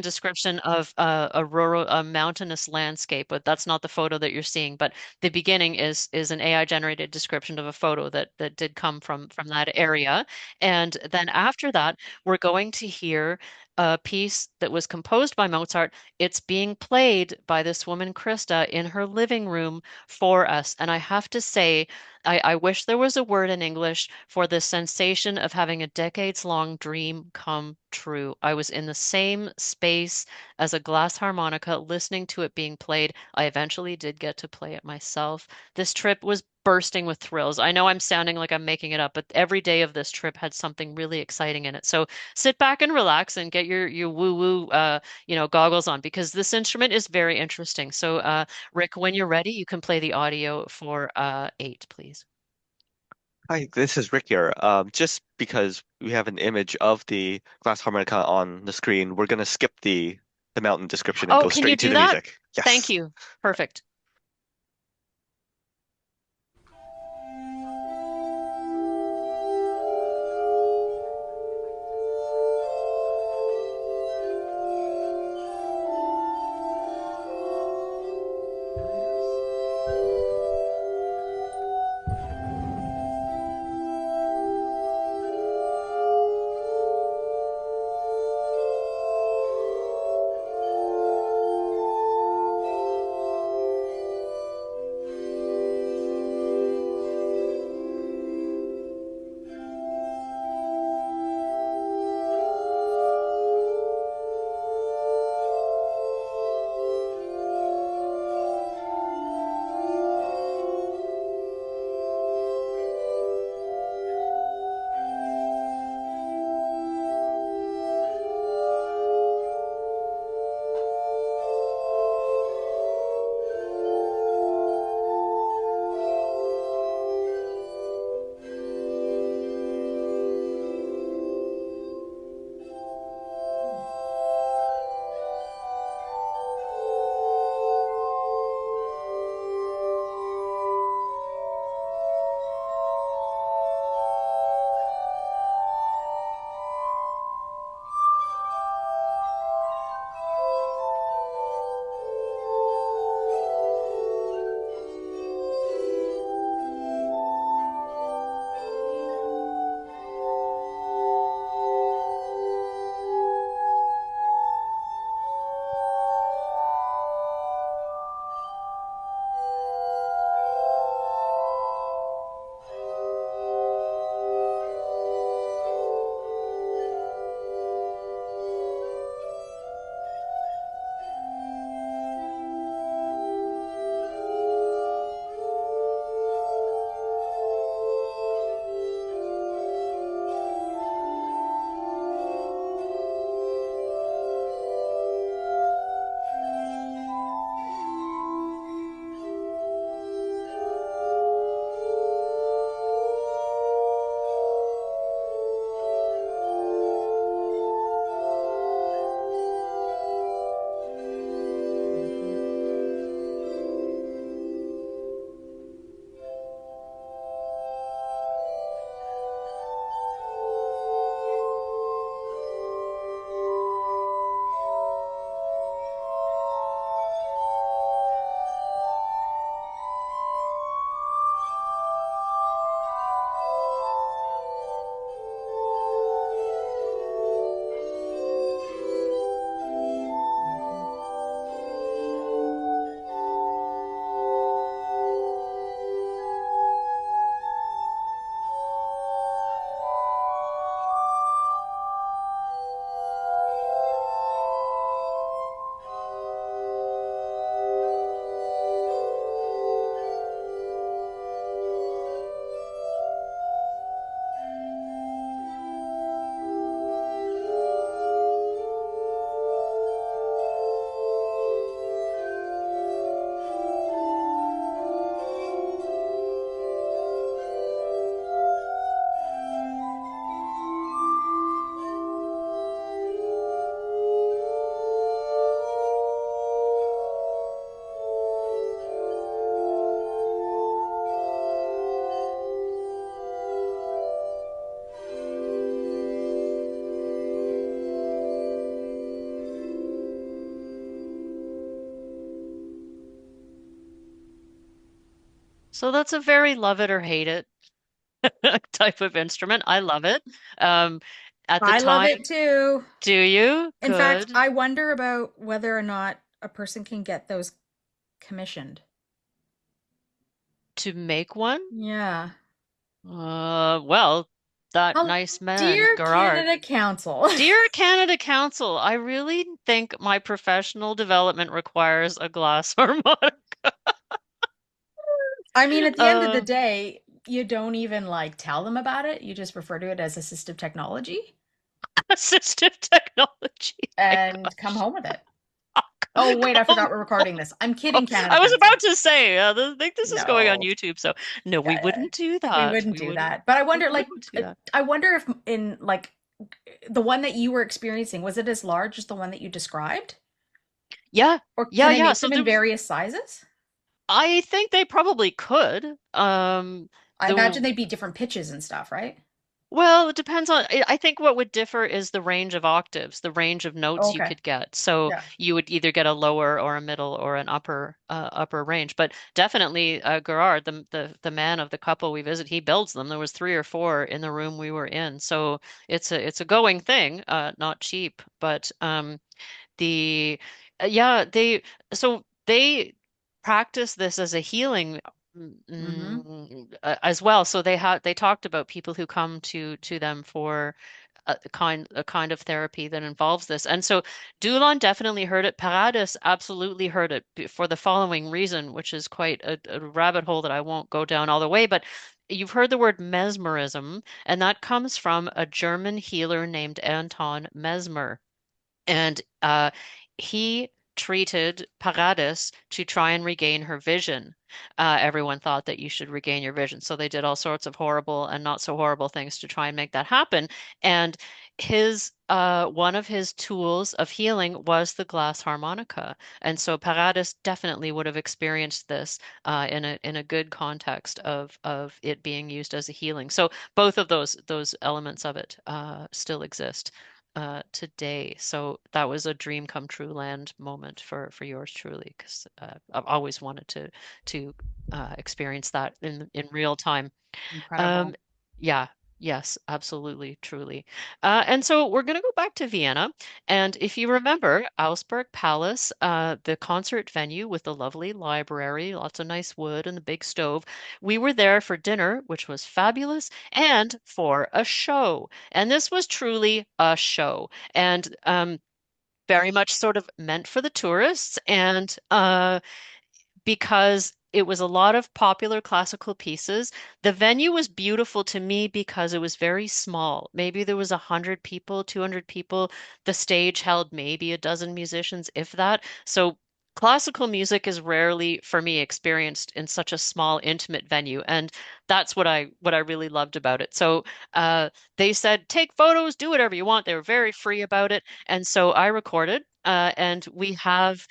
description of a rural a mountainous landscape, but that's not the photo that you're seeing. But the beginning is an AI generated description of a photo that did come from that area. And then after that, we're going to hear a piece that was composed by Mozart. It's being played by this woman, Krista, in her living room for us. And I have to say, I wish there was a word in English for the sensation of having a decades-long dream come true. I was in the same space as a glass harmonica, listening to it being played. I eventually did get to play it myself. This trip was bursting with thrills. I know I'm sounding like I'm making it up, but every day of this trip had something really exciting in it. So sit back and relax and get your woo-woo goggles on because this instrument is very interesting. So Rick, when you're ready, you can play the audio for 8, please. Hi, this is Rick here. Just because we have an image of the glass harmonica on the screen, we're gonna skip the mountain description and Oh, go can you straight to do the that? music. Yes. Thank you. Perfect. So that's a very love it or hate it type of instrument. I love it. Um, at the I love time, it too. do you? In fact, Good. I wonder about whether or not a person can get those commissioned. To make one? Yeah. Well, that Oh, nice man, dear Gerard. Canada Council. Dear Canada Council, I really think my professional development requires a glass harmonica. I mean, at the end of the Uh, day, you don't even like tell them about it. You just refer to it as assistive technology assistive technology. My and come gosh. home with it. Oh, wait, I forgot we're recording this. I'm kidding, Canada I was Council. about to say, I think this is going on No, YouTube, so no, we wouldn't do we that. wouldn't do that. But I We wonder, like, wouldn't do that. I wonder if in like the one that you were experiencing, was it as large as the one that you described? Yeah, Or yeah, can they yeah. make So them in various sizes? I think they probably could. I The imagine they'd be different pitches and stuff, right? Well, it depends on, I think what would differ is the range of octaves, the range of notes you Okay. could get. So Yeah. you would either get a lower or a middle or an upper range. But definitely Gerard, the man of the couple we visit, he builds them. There was three or four in the room we were in. So it's a going thing, not cheap. But the yeah, they practice this as a healing Mm-hmm. as well. So they talked about people who come to them for a kind of therapy that involves this. And so Dülon definitely heard it. Paradis absolutely heard it for the following reason, which is quite a rabbit hole that I won't go down all the way, but you've heard the word mesmerism, and that comes from a German healer named Anton Mesmer. And he treated Paradis to try and regain her vision. Everyone thought that you should regain your vision. So they did all sorts of horrible and not so horrible things to try and make that happen. And his one of his tools of healing was the glass harmonica. And so Paradis definitely would have experienced this in a good context of it being used as a healing. So both of those elements of it still exist today. So that was a dream come true land moment for yours truly, because I've always wanted to experience that in real time. Um, Incredible. yeah, yes, absolutely, truly. And so we're going to go back to Vienna. And if you remember, Auersperg Palace, the concert venue with the lovely library, lots of nice wood and the big stove, we were there for dinner, which was fabulous, and for a show. And this was truly a show. And very much sort of meant for the tourists. And because it was a lot of popular classical pieces. The venue was beautiful to me because it was very small. Maybe there was 100 people, 200 people. The stage held maybe a dozen musicians, if that. So classical music is rarely, for me, experienced in such a small, intimate venue, and that's what I really loved about it. So they said, take photos, do whatever you want. They were very free about it, and so I recorded, and we have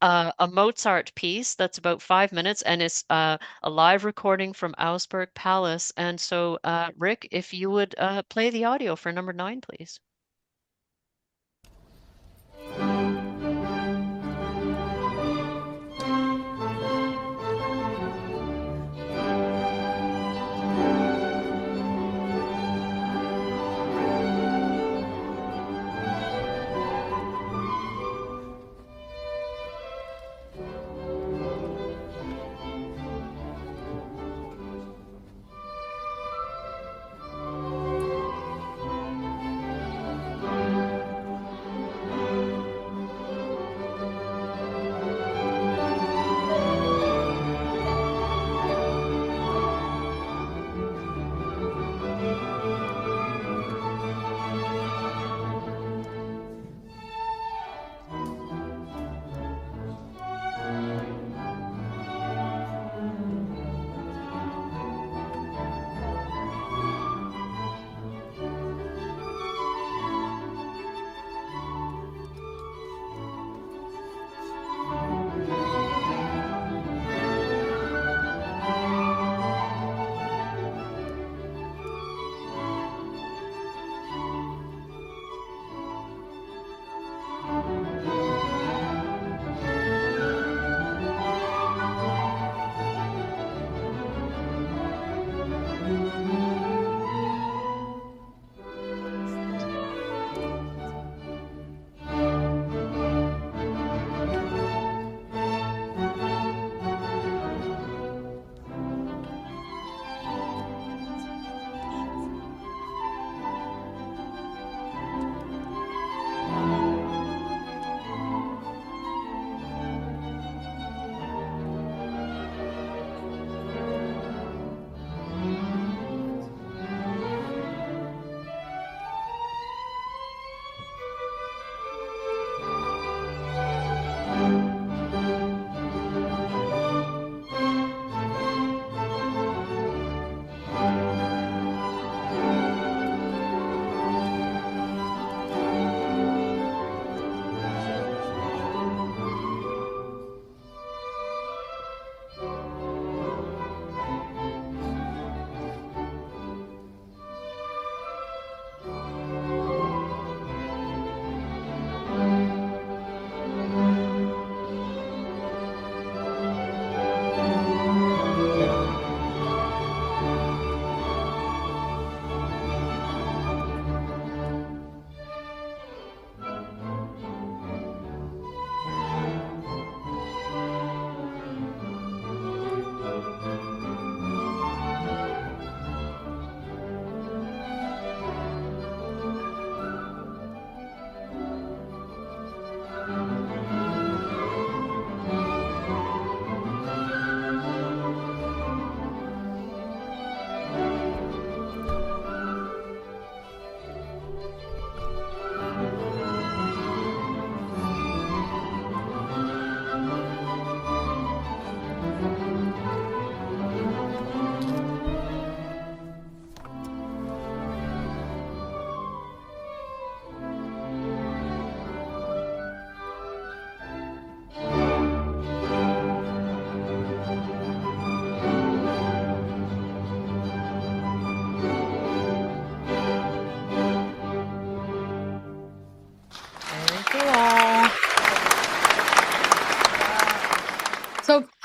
a Mozart piece that's about 5 minutes, and it's a live recording from Auersperg Palace. And so, Rick, if you would play the audio for number 9, please.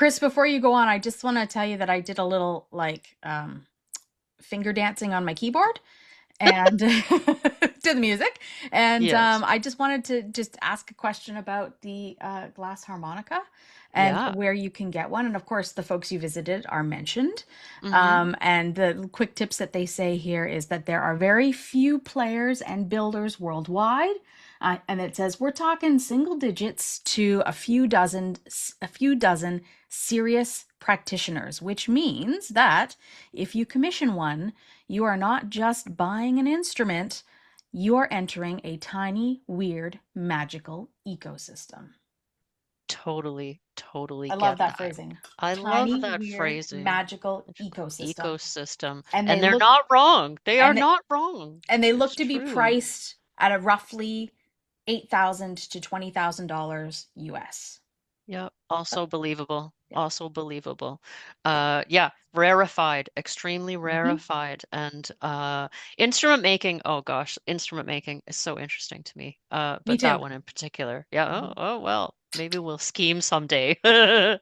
Chris, before you go on, I just want to tell you that I did a little like finger dancing on my keyboard and to the music. And Yes. I just wanted to just ask a question about the glass harmonica and Yeah. where you can get one. And of course, the folks you visited are mentioned. Mm-hmm. And the quick tips that they say here is that there are very few players and builders worldwide. And it says we're talking single digits to a few dozen serious practitioners, which means that if you commission one, you are not just buying an instrument, you are entering a tiny, weird, magical ecosystem. Totally I get love that that. phrasing. I love Tiny, that weird, phrasing. magical ecosystem. Ecosystem. And And they're not wrong. They are not wrong. they look It's to be true. priced at a roughly $8,000 to $20,000 US. Yeah, also believable. Also believable. Yeah, rarefied, extremely rarefied. And instrument making, oh gosh, instrument making is so interesting to me. Me But too. that one in particular. Yeah, oh well, maybe we'll scheme someday. We'll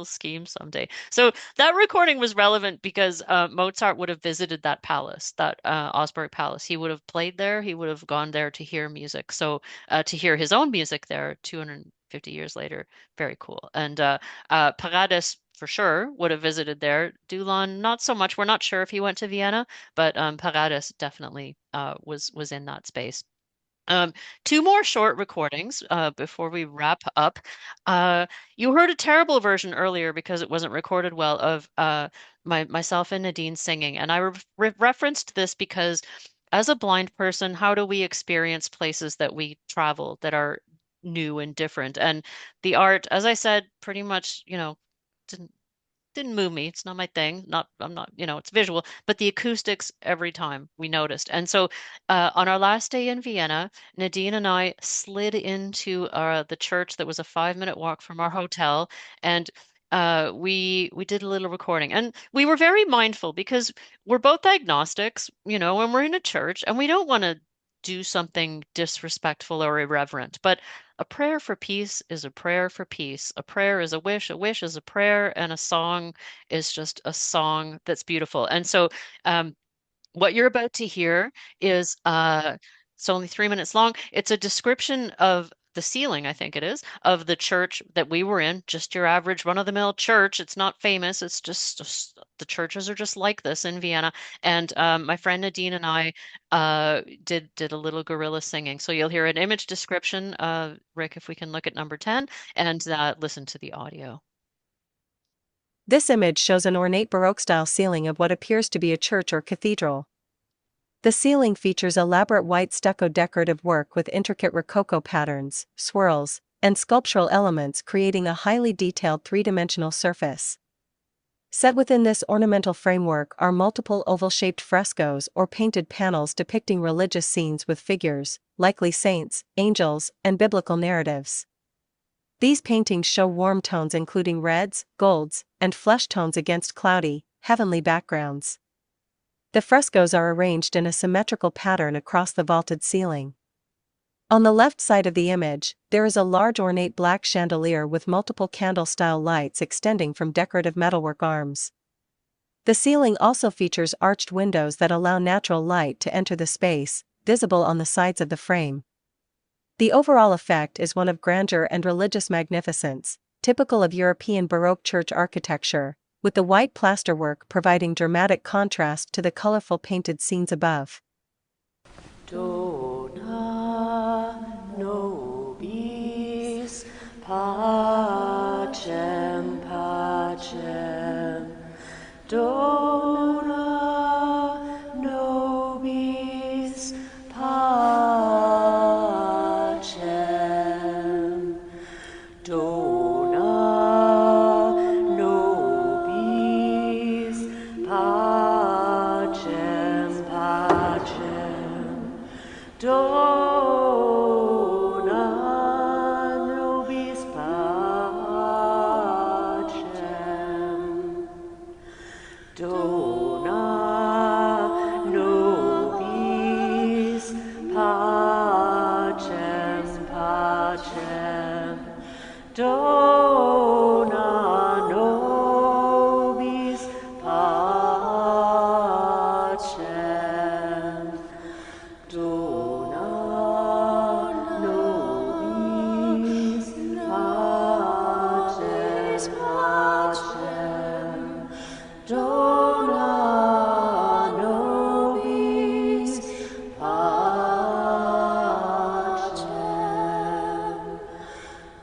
scheme someday. So that recording was relevant because Mozart would have visited that palace, that Auersperg Palace. He would have played there. He would have gone there to hear music. So to hear his own music there 250 years later, very cool. And Paradis for sure would have visited there. Dülon, not so much. We're not sure if he went to Vienna, but Paradis definitely was in that space. Two more short recordings before we wrap up. You heard a terrible version earlier because it wasn't recorded well of myself and Nadine singing, and I referenced this because as a blind person, how do we experience places that we travel that are new and different? And the art, as I said, pretty much, didn't move me. It's not my thing. I'm not, it's visual, but the acoustics every time we noticed. And so on our last day in Vienna, Nadine and I slid into the church that was a 5-minute walk from our hotel, and we did a little recording. And we were very mindful because we're both agnostics, and we're in a church, and we don't want to do something disrespectful or irreverent. But a prayer for peace is a prayer for peace. A prayer is a wish is a prayer, and a song is just a song that's beautiful. And so, what you're about to hear is it's only 3 minutes long. It's a description of the ceiling, I think it is, of the church that we were in, just your average run-of-the-mill church. It's not famous. It's just the churches are just like this in Vienna. And my friend Nadine and I did a little guerrilla singing. So you'll hear an image description, Rick, if we can look at number 10, and listen to the audio. This image shows an ornate Baroque-style ceiling of what appears to be a church or cathedral. The ceiling features elaborate white stucco decorative work with intricate rococo patterns, swirls, and sculptural elements creating a highly detailed three-dimensional surface. Set within this ornamental framework are multiple oval-shaped frescoes or painted panels depicting religious scenes with figures, likely saints, angels, and biblical narratives. These paintings show warm tones including reds, golds, and flesh tones against cloudy, heavenly backgrounds. The frescoes are arranged in a symmetrical pattern across the vaulted ceiling. On the left side of the image, there is a large ornate black chandelier with multiple candle-style lights extending from decorative metalwork arms. The ceiling also features arched windows that allow natural light to enter the space, visible on the sides of the frame. The overall effect is one of grandeur and religious magnificence, typical of European Baroque church architecture, with the white plasterwork providing dramatic contrast to the colorful painted scenes above. Dona Nobis Pacem, Pacem. Dona Nobis Pacem. Dona Nobis Pacem, Pacem. Dona Nobis Pacem. Dona Nobis Pacem, Pacem. Dona Nobis Dona Nobis Pacem.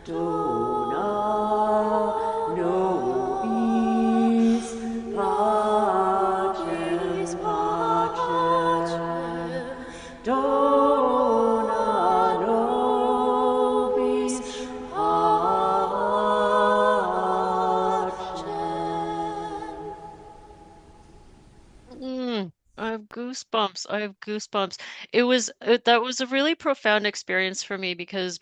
Dona Nobis Pacem, Pacem. Dona Nobis Pacem. I have goosebumps. I have goosebumps. That was a really profound experience for me because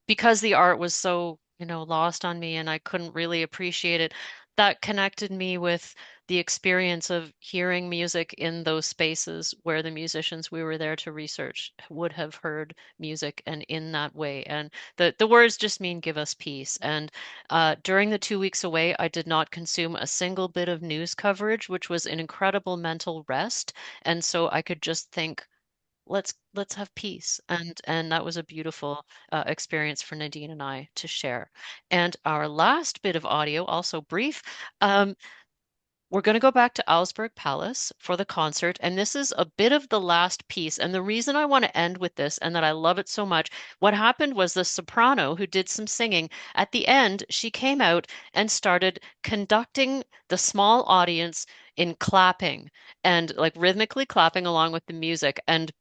the art was so, lost on me and I couldn't really appreciate it. That connected me with the experience of hearing music in those spaces where the musicians we were there to research would have heard music and in that way. And the words just mean give us peace. And during the 2 weeks away, I did not consume a single bit of news coverage, which was an incredible mental rest. And so I could just think, let's have peace, and that was a beautiful experience for Nadine and I to share. And our last bit of audio, also brief, we're going to go back to Auersperg Palace for the concert, and this is a bit of the last piece. And the reason I want to end with this and that I love it so much, what happened was the soprano who did some singing, at the end, she came out and started conducting the small audience in clapping and like rhythmically clapping along with the music. And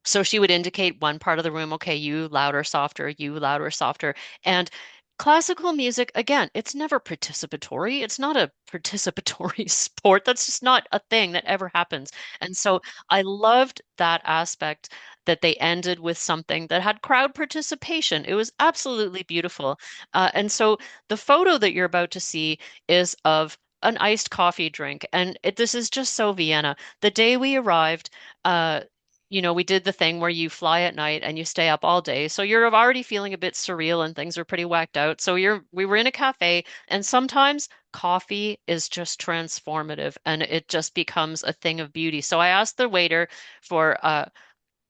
so she would indicate one part of the room, okay, you louder, softer, you louder, softer. And classical music, again, it's never participatory. It's not a participatory sport. That's just not a thing that ever happens. And so I loved that aspect that they ended with something that had crowd participation. It was absolutely beautiful. And so the photo that you're about to see is of an iced coffee drink. And this is just so Vienna. The day we arrived, we did the thing where you fly at night and you stay up all day. So you're already feeling a bit surreal and things are pretty whacked out. So we were in a cafe, and sometimes coffee is just transformative and it just becomes a thing of beauty. So I asked the waiter for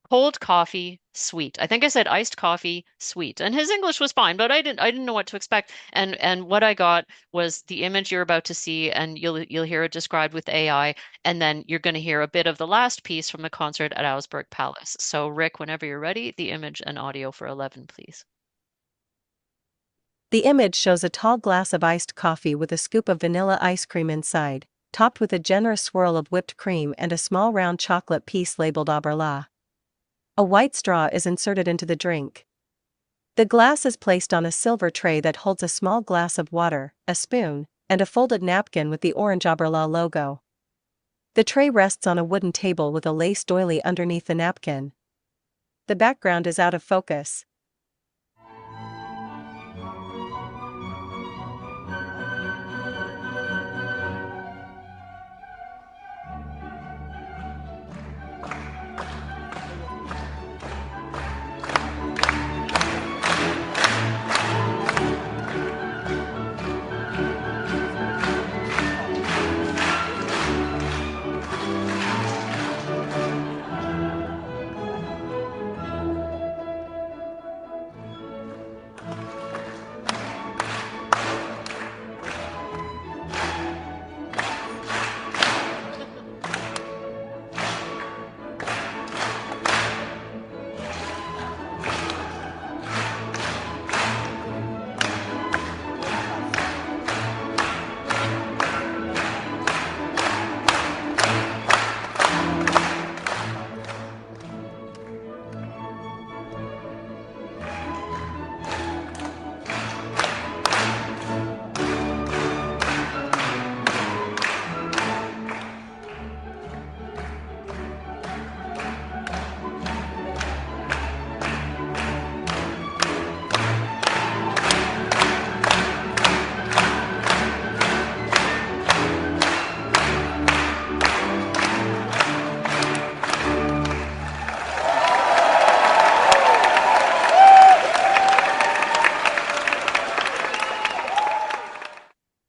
cold coffee, sweet. I think I said iced coffee, sweet. And his English was fine, but I didn't know what to expect. And what I got was the image you're about to see, and you'll hear it described with AI, and then you're going to hear a bit of the last piece from the concert at Auersperg Palace. So Rick, whenever you're ready, the image and audio for 11, please. The image shows a tall glass of iced coffee with a scoop of vanilla ice cream inside, topped with a generous swirl of whipped cream and a small round chocolate piece labeled au berla. A white straw is inserted into the drink. The glass is placed on a silver tray that holds a small glass of water, a spoon, and a folded napkin with the orange au berla logo. The tray rests on a wooden table with a lace doily underneath the napkin. The background is out of focus.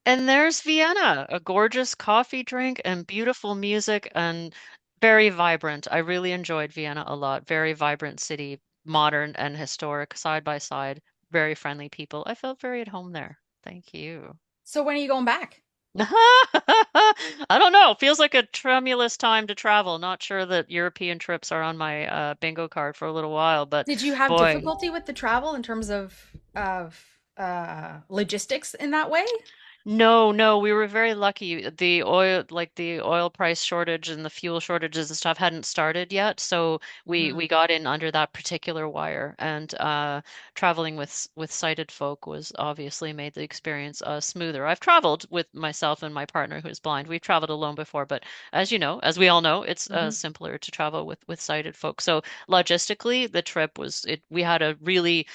And there's Vienna, a gorgeous coffee drink and beautiful music and very vibrant. I really enjoyed Vienna a lot. Very vibrant city, modern and historic side by side. Very friendly people. I felt very at home there. Thank you. So when are you going back? know. Feels like a tremulous time to travel. Not sure that European trips are on my bingo card for a little while, but Did you have boy. difficulty with the travel in terms of logistics in that way? No, no, we were very lucky. The oil price shortage and the fuel shortages and stuff hadn't started yet, so we Mm. got in under that particular wire. And traveling with sighted folk was obviously made the experience smoother. I've traveled with myself and my partner who's blind. We've traveled alone before, but as you know, as we all know, it's Hmm. simpler to travel with sighted folk. So logistically, the trip was it. We had a really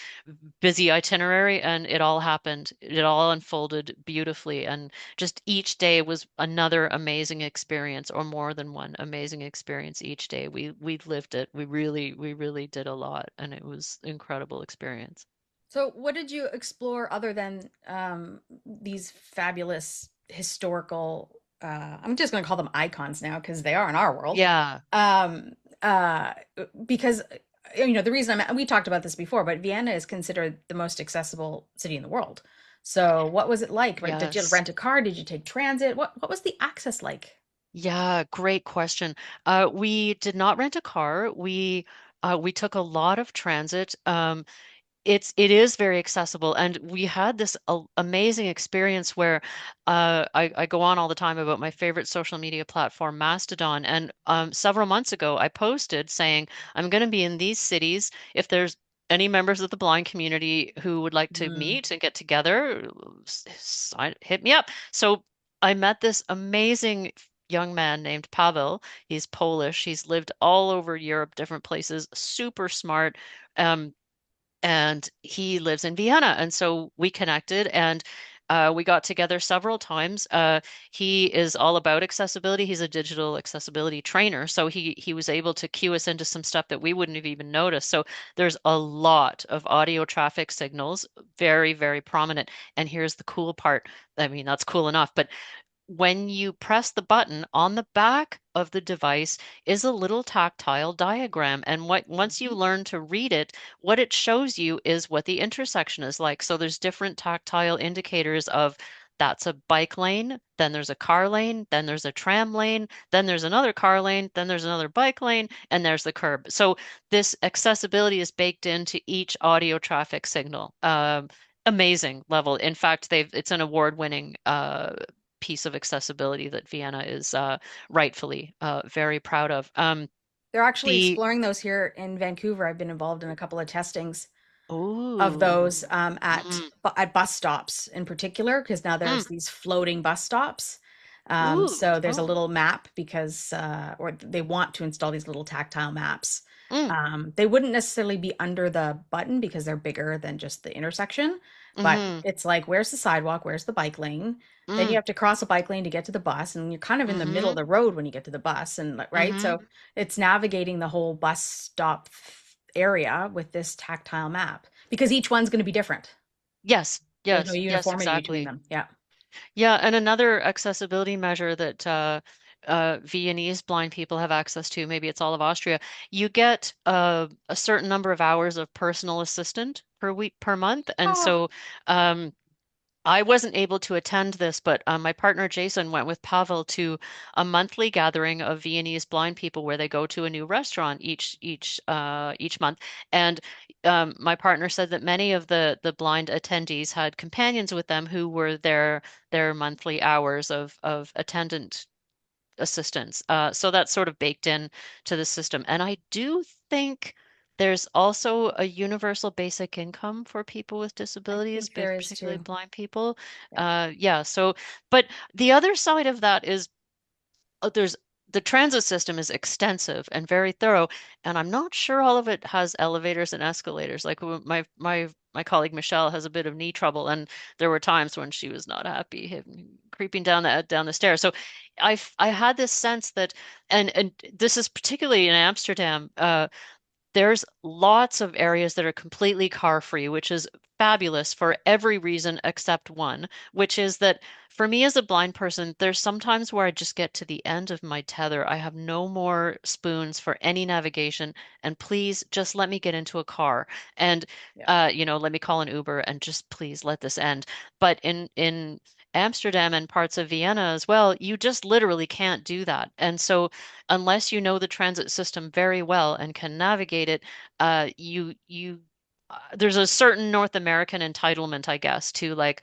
busy itinerary and it all happened. It all unfolded beautifully. And just each day was another amazing experience or more than one amazing experience each day. We lived it. We really did a lot and it was incredible experience. So, what did you explore other than these fabulous historical? I'm just going to call them icons now because they are in our world. Yeah. Um, uh, because the reason we talked about this before, but Vienna is considered the most accessible city in the world. So, what was it like? Right? Did you Yes. rent a car? Did you take transit? What was the access like? Yeah, great question. We did not rent a car. We took a lot of transit. It is very accessible, and we had this amazing experience where I go on all the time about my favorite social media platform, Mastodon, and several months ago I posted saying I'm going to be in these cities. If there's any members of the blind community who would like to Mm. meet and get together, hit me up. So I met this amazing young man named Pavel. He's Polish. He's lived all over Europe, different places, super smart. Um, and he lives in Vienna. And so we connected and we got together several times. He is all about accessibility. He's a digital accessibility trainer. So he was able to cue us into some stuff that we wouldn't have even noticed. So there's a lot of audio traffic signals, very, very prominent. And here's the cool part. I mean, that's cool enough, but when you press the button on the back of the device is a little tactile diagram. And once you learn to read it, what it shows you is what the intersection is like. So there's different tactile indicators of that's a bike lane, then there's a car lane, then there's a tram lane, then there's another car lane, then there's another bike lane, and there's the curb. So this accessibility is baked into each audio traffic signal. Amazing level. In fact, it's an award-winning piece of accessibility that Vienna is rightfully very proud of. They're actually The exploring those here in Vancouver. I've been involved in a couple of testings of Ooh. those at Mm, bus stops in particular, because now mm, there's these floating bus stops. ooh. So there's a Oh. little map because, or they want to install these little tactile maps. Mm, They wouldn't necessarily be under the button because they're bigger than just the intersection, but mm-hmm, it's like, where's the sidewalk? Where's the bike lane? Then you mm, have to cross a bike lane to get to the bus, and you're kind of in the middle mm-hmm, of the road when you get to the bus, and right, mm-hmm. so it's navigating the whole bus stop area with this tactile map because each one's going to be different. Yes, There's no yes, uniformity between exactly. them. Yeah. Yeah, and another accessibility measure that Viennese blind people have access to, maybe it's all of Austria, you get a certain number of hours of personal assistant per week per month. And Oh. so I wasn't able to attend this, but my partner Jason went with Pavel to a monthly gathering of Viennese blind people where they go to a new restaurant each month. And my partner said that many of the blind attendees had companions with them who were their monthly hours of attendant assistance. So that's sort of baked in to the system. And I do think there's also a universal basic income for people with I disabilities, think there is particularly too. blind people. Yeah. Yeah, so, but the other side of that is there's the transit system is extensive and very thorough, and I'm not sure all of it has elevators and escalators. Like my colleague Michelle has a bit of knee trouble, and there were times when she was not happy creeping down the stairs. So I had this sense that, and this is particularly in Amsterdam. There's lots of areas that are completely car free, which is fabulous for every reason except one, which is that for me as a blind person, there's sometimes where I just get to the end of my tether. I have no more spoons for any navigation, and please just let me get into a car and Yeah. let me call an Uber and just please let this end. But in Amsterdam and parts of Vienna as well, you just literally can't do that. And so unless you know the transit system very well and can navigate it, there's a certain North American entitlement, I guess, to like,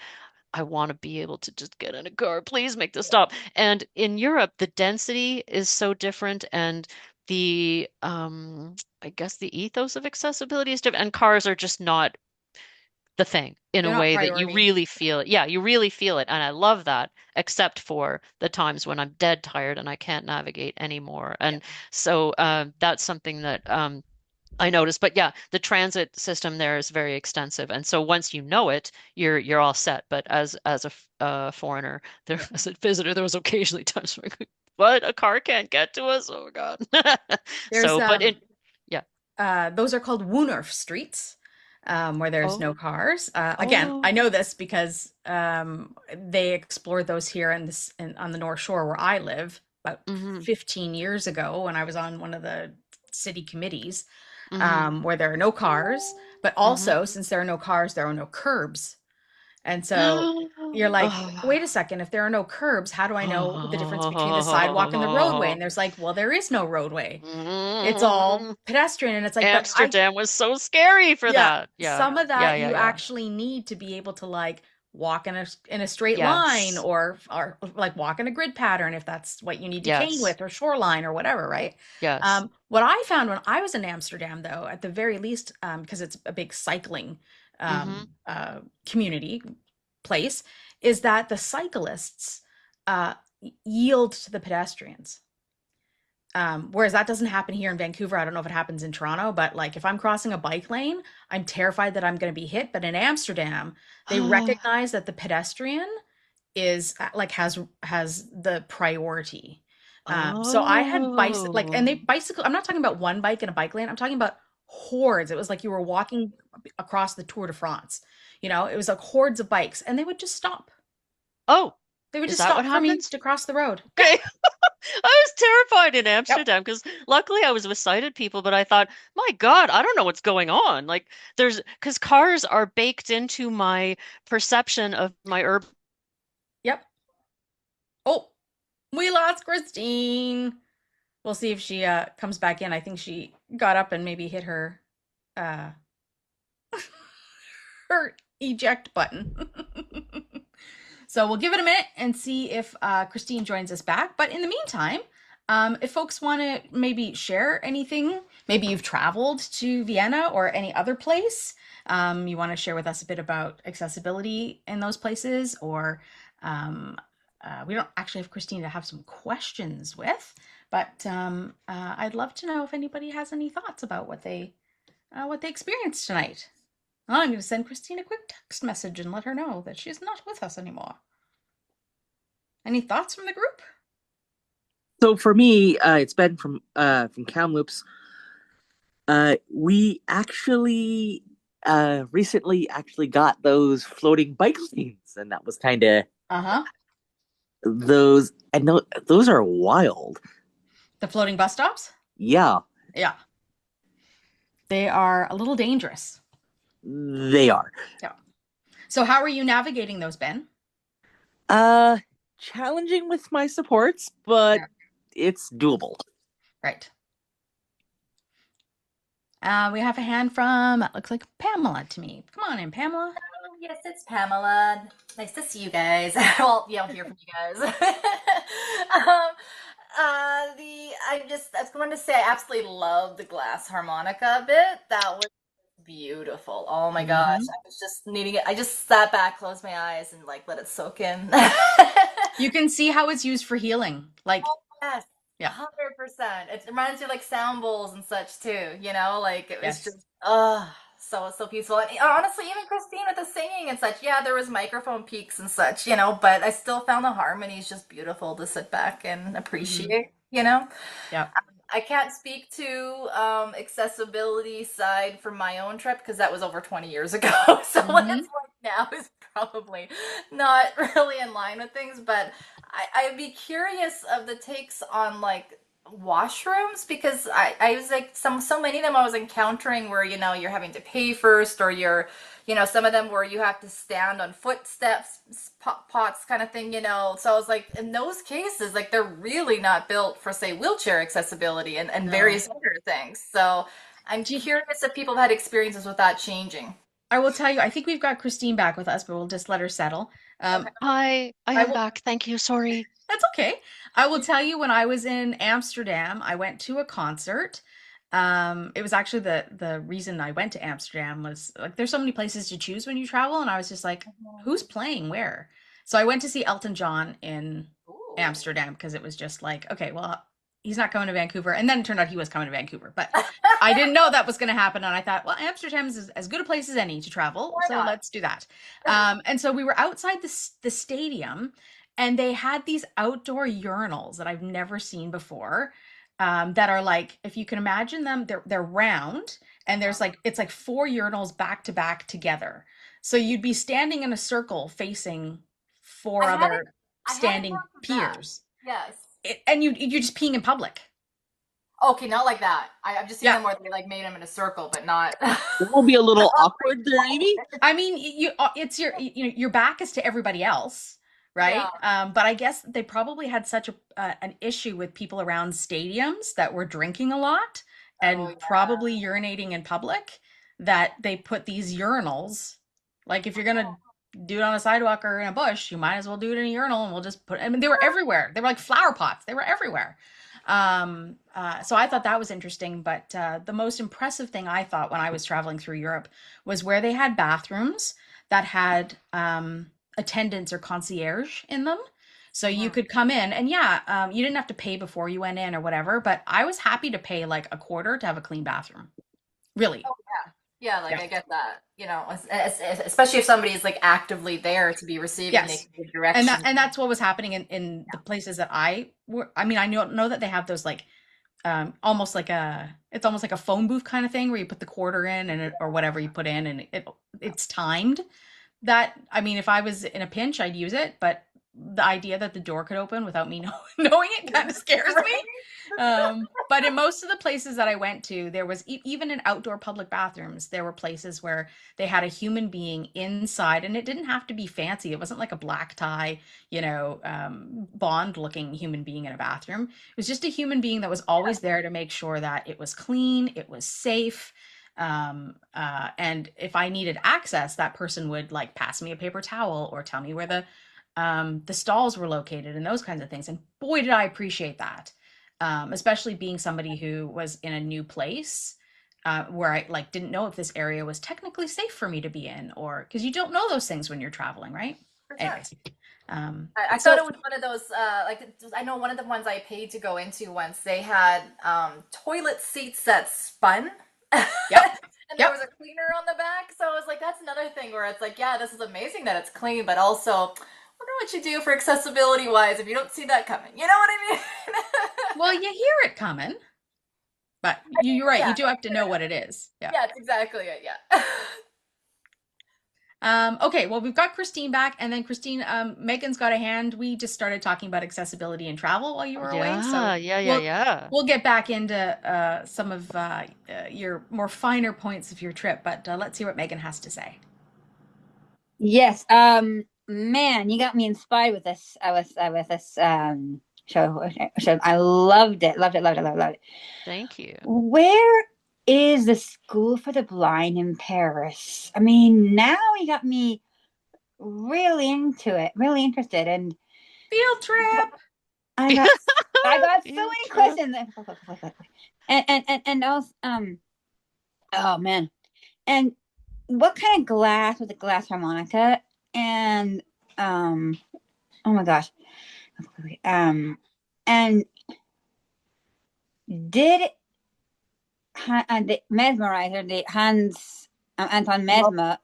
I want to be able to just get in a car. Please make this stop. And in Europe, the density is so different, and I guess the ethos of accessibility is different, and cars are just not the thing in They're a not way that you priority. really feel it. Yeah, you really feel it. And I love that, except for the times when I'm dead tired and I can't navigate anymore. And so that's something that I noticed. But yeah, the transit system there is very extensive. And so once you know it, you're all set. But as a foreigner, there as a visitor, there was occasionally times where what, a car can't get to us? Oh God. There's So, but it, yeah. those are called Woonerf streets, where there's no Oh. cars. Again, I Oh. know this because they explored those here on the North Shore where I live about Mm-hmm. 15 years ago when I was on one of the city committees, Mm-hmm. where there are no cars, but also since there are no cars, there are no curbs. And so you're like, wait a second, if there are no curbs, how do I know the difference between the sidewalk and the roadway? And there's like, well, there is no roadway. It's all pedestrian. And it's like, but Amsterdam was so scary for that. Yeah. some of Yeah, that yeah, you yeah. actually need to be able to like walk in a straight line, Yes. or like walk in a grid pattern if that's what you need to cane Yes. with, or shoreline or whatever, right? Yes. What I found when I was in Amsterdam, though, at the very least, because it's a big cycling community place, is that the cyclists yield to the pedestrians. Whereas that doesn't happen here in Vancouver. I don't know if it happens in Toronto, but like if I'm crossing a bike lane, I'm terrified that I'm going to be hit. But in Amsterdam, they recognize that the pedestrian is like has the priority. So I had bicycle, like, and they bicycle. I'm not talking about one bike in a bike lane. I'm talking about hordes. It was like you were walking across the Tour de France. You know, it was like hordes of bikes, and they would just stop. Oh, they would is just that what stop for me happens? to cross the road. Okay. I was terrified in Amsterdam because luckily I was with sighted people, but I thought, my God, I don't know what's going on. Like because cars are baked into my perception of my urban. Yep. Oh, we lost Christine. We'll see if she comes back in. I think she got up and maybe hit her her eject button. So we'll give it a minute and see if Christine joins us back. But in the meantime, if folks want to maybe share anything, maybe you've traveled to Vienna or any other place, you want to share with us a bit about accessibility in those places, or we don't actually have Christine to have some questions with, but I'd love to know if anybody has any thoughts about what they experienced tonight. Well, I'm going to send Christine a quick text message and let her know that she's not with us anymore. Any thoughts from the group? So for me, it's Ben from Kamloops. We actually recently actually got those floating bike lanes, and that was kind of those. I know those are wild. The floating bus stops? Yeah. Yeah. They are a little dangerous. They are. Yeah. So how are you navigating those, Ben? Challenging with my supports, but it's doable. Right. We have a hand from, it looks like Pamela to me. Come on in, Pamela. Oh, yes, it's Pamela. Nice to see you guys. Well, yeah, I'll hear from you guys. I just wanted to say I absolutely love the glass harmonica bit. That was beautiful. Oh my gosh. I was just needing it. I just sat back, closed my eyes, and like let it soak in. You can see how it's used for healing. Like, yes. Yeah. 100%. It reminds me of like sound bowls and such too, you know, like it was just so peaceful. And honestly, even Christine with the singing and such, yeah, there was microphone peaks and such, you know, but I still found the harmonies just beautiful to sit back and appreciate, you know. Yeah. I can't speak to accessibility side from my own trip because that was over 20 years ago. So what it's like now is probably not really in line with things, but I'd be curious of the takes on like washrooms, because I was like so many of them I was encountering where you're having to pay first, or some of them where you have to stand on footsteps, pots kind of thing. So I was like, in those cases, like they're really not built for, say, wheelchair accessibility and No. various other things. So I'm curious if people have had experiences with that changing. I will tell you, I think we've got Christine back with us, but we'll just let her settle. Hi, I am back. Thank you. Sorry. That's okay. I will tell you, when I was in Amsterdam, I went to a concert. It was actually the reason I went to Amsterdam was like there's so many places to choose when you travel, and I was just like, who's playing where? So I went to see Elton John in Amsterdam because it was just like, okay, well, he's not coming to Vancouver, and then it turned out he was coming to Vancouver, but I didn't know that was going to happen, and I thought, well, Amsterdam is as good a place as any to travel, so let's do that. And so we were outside the stadium, and they had these outdoor urinals that I've never seen before, that are like, if you can imagine them, they're round, and there's like, it's like 4 urinals back to back together. So you'd be standing in a circle facing 4 other standing peers. Yes. And you're just peeing in public. Okay, not like that. I've just seen them where they like made them in a circle, but not. It will be a little awkward there, Amy. I mean, it's your back is to everybody else, right? Yeah. But I guess they probably had such an issue with people around stadiums that were drinking a lot and probably urinating in public, that they put these urinals. Like, if you're gonna do it on a sidewalk or in a bush, you might as well do it in a urinal, and we'll just put. I mean, they were everywhere. They were like flower pots. They were everywhere. So I thought that was interesting. But the most impressive thing I thought when I was traveling through Europe was where they had bathrooms that had attendants or concierge in them. So you could come in, and you didn't have to pay before you went in or whatever, but I was happy to pay like a quarter to have a clean bathroom. Really. Oh, yeah. Yeah, like I get that, especially if somebody's like actively there to be receiving the direction. And that's what was happening in the places that I were. I mean, I know that they have those like almost like it's almost like a phone booth kind of thing where you put the quarter in or whatever you put in, and it's timed. That, I mean, if I was in a pinch, I'd use it, but the idea that the door could open without me knowing it kind of scares me. But in most of the places that I went to, there was even in outdoor public bathrooms, there were places where they had a human being inside, and it didn't have to be fancy. It wasn't like a black tie, Bond looking human being in a bathroom. It was just a human being that was always there to make sure that it was clean, it was safe. And if I needed access, that person would like pass me a paper towel or tell me where the stalls were located and those kinds of things. And boy, did I appreciate that. Especially being somebody who was in a new place, where I like didn't know if this area was technically safe for me to be in, or because you don't know those things when you're traveling, right? Anyways, I thought it was one of those I know one of the ones I paid to go into once, they had toilet seats that spun. Yep. And there was a cleaner on the back, so I was like, that's another thing where it's like, yeah, this is amazing that it's clean, but also I wonder what you do for accessibility wise if you don't see that coming. You know what I mean? Well, you hear it coming, but you're right. You do have to know what it is. Yeah. Yeah, that's exactly it. Yeah. Okay, well, we've got Christine back, and then Christine, Megan's got a hand. We just started talking about accessibility and travel while you were away. So we'll get back into some of your more finer points of your trip, but let's see what Megan has to say. Yes. Man, you got me inspired with this. With this show. I loved it. Loved it. Thank you. Where is the School for the Blind in Paris? I mean, now you got me really into it, really interested. And field trip. I got so many questions. And also, oh man, and what kind of glass was the glass harmonica? And oh my gosh, and did the mesmerizer, the Hans Anton Mesmer,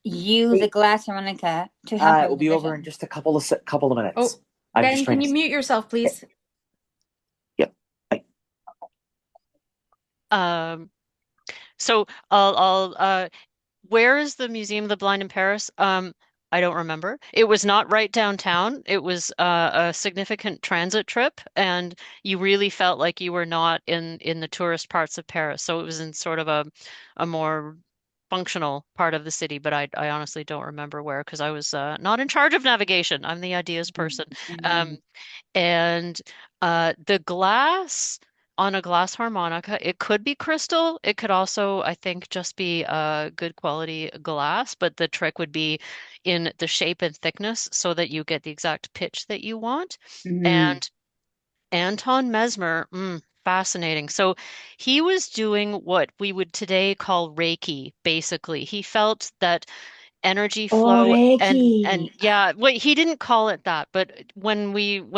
use a glass harmonica to help? It will be over in just a couple of minutes. Oh, Ben, can you mute yourself, please? Yep. So I'll where is the Museum of the Blind in Paris? I don't remember. It was not right downtown. It was a significant transit trip, and you really felt like you were not in the tourist parts of Paris. So it was in sort of a more functional part of the city, but I honestly don't remember where because I was not in charge of navigation. I'm the ideas person. Um, and the glass on a glass harmonica, it could be crystal. It could also, I think, just be good quality glass, but the trick would be in the shape and thickness so that you get the exact pitch that you want. And Anton Mesmer, fascinating. So he was doing what we would today call Reiki, basically. He felt that energy Oh, flow and Reiki. yeah, well, he didn't call it that, but when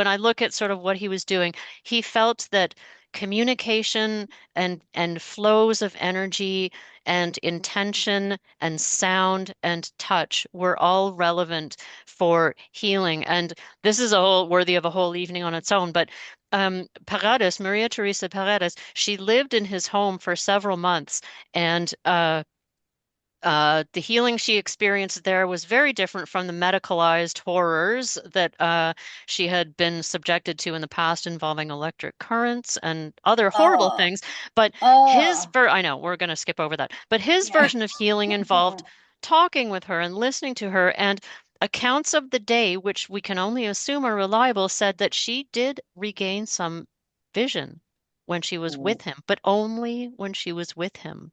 I look at sort of what he was doing, he felt that communication and flows of energy and intention and sound and touch were all relevant for healing. And this is a whole worthy of a whole evening on its own, but Paradis, Maria Teresa Paradis, she lived in his home for several months, and the healing she experienced there was very different from the medicalized horrors that she had been subjected to in the past involving electric currents and other horrible Oh, things. But oh, I know we're going to skip over that, but his version of healing involved talking with her and listening to her. And accounts of the day, which we can only assume are reliable, said that she did regain some vision when she was with him, but only when she was with him.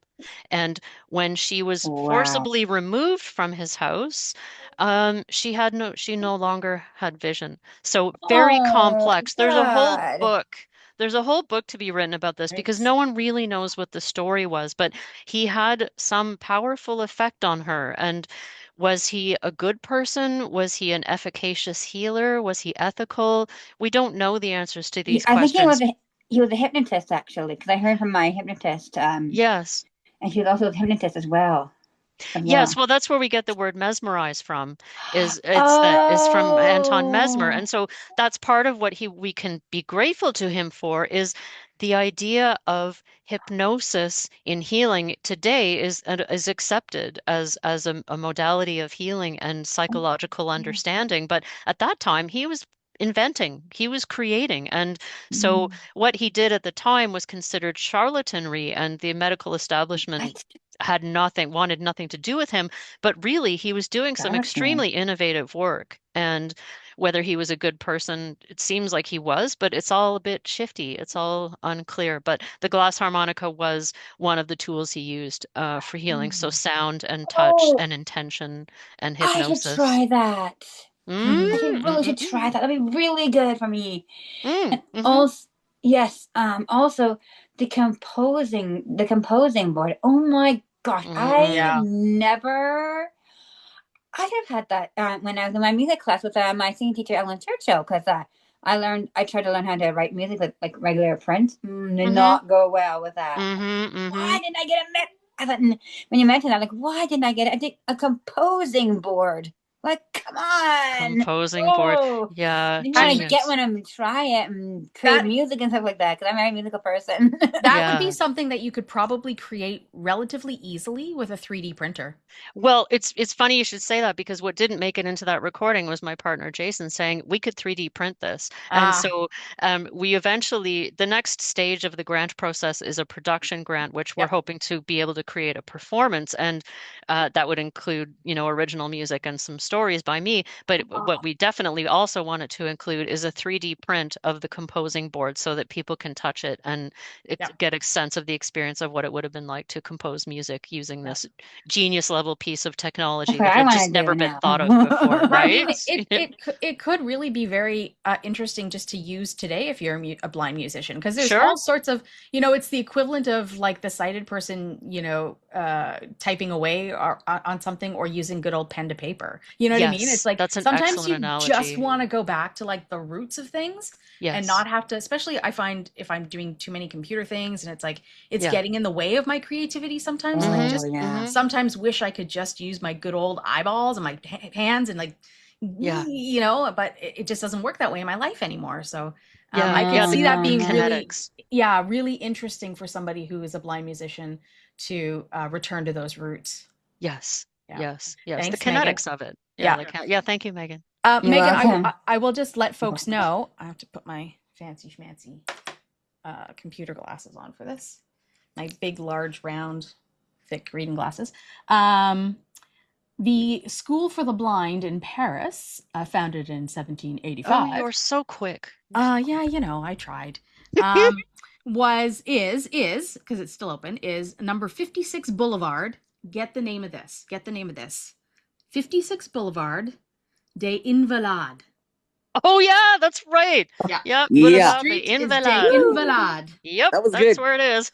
And when she was wow. forcibly removed from his house, she no longer had vision. So very Oh, complex. God. There's a whole book to be written about this because no one really knows what the story was, but he had some powerful effect on her. And was he a good person? Was he an efficacious healer? Was he ethical? We don't know the answers to these I think questions. he was a hypnotist actually, because I heard from my hypnotist. Yes. And she was also a hypnotist as well. Yes, well, that's where we get the word mesmerize from, is from Anton Mesmer. Oh. And so that's part of what we can be grateful to him for is the idea of hypnosis in healing today is accepted as a modality of healing and psychological understanding. But at that time, he was inventing, he was creating. And so what he did at the time was considered charlatanry, and the medical establishment wanted nothing to do with him, but really he was doing some Gotcha. extremely innovative work. And whether he was a good person, it seems like he was, but it's all a bit shifty. It's all unclear. But the glass harmonica was one of the tools he used for healing. So sound and touch Oh, and intention and I should hypnosis. try that. Mm, I really should try that. That'd be really good for me. And mm-hmm. also, yes, also the composing board. Oh my gosh, I have had that when I was in my music class with my singing teacher, Ellen Churchill, because I tried to learn how to write music with like regular print. Did not go well with that. Why didn't I get I thought, when you mentioned that, like, why didn't I get a composing board? Like, come on. Composing board. Yeah, You want to genius. get one and try it and create music and stuff like that, because I'm a very musical person. That would be something that you could probably create relatively easily with a 3D printer. Well, it's funny you should say that because what didn't make it into that recording was my partner Jason saying we could 3D print this. And so we eventually, the next stage of the grant process is a production grant, which we're hoping to be able to create a performance. And that would include, original music and some stories by me. But what we definitely also wanted to include is a 3D print of the composing board so that people can touch it and get a sense of the experience of what it would have been like to compose music using this genius level piece of technology that had just never been thought of before, right? I mean, it could really be very interesting just to use today if you're a blind musician, because there's all sorts of, it's the equivalent of like the sighted person, typing away on something or using good old pen to paper. You know what I mean? It's like that's an sometimes excellent you analogy. just want to go back to like the roots of things and not have to, especially I find if I'm doing too many computer things and it's like it's getting in the way of my creativity sometimes. And I just sometimes wish I could just use my good old eyeballs and my hands and like, but it just doesn't work that way in my life anymore. So I could see that being really interesting for somebody who is a blind musician to return to those roots. Yes. Yeah. Yes. The kinetics of it. Yeah, thank you, Megan. Megan, I will just let folks know. I have to put my fancy schmancy computer glasses on for this. My big, large, round, thick reading glasses. The School for the Blind in Paris, founded in 1785. Oh, you're so quick. Yeah, you know, I tried. Is because it's still open, is number 56 Boulevard. Get the name of this. 56 Boulevard des Invalides. Oh yeah, that's right. Yeah. Yep. The The street is Invalide. des Invalides. Yep. That was that's good. where it is.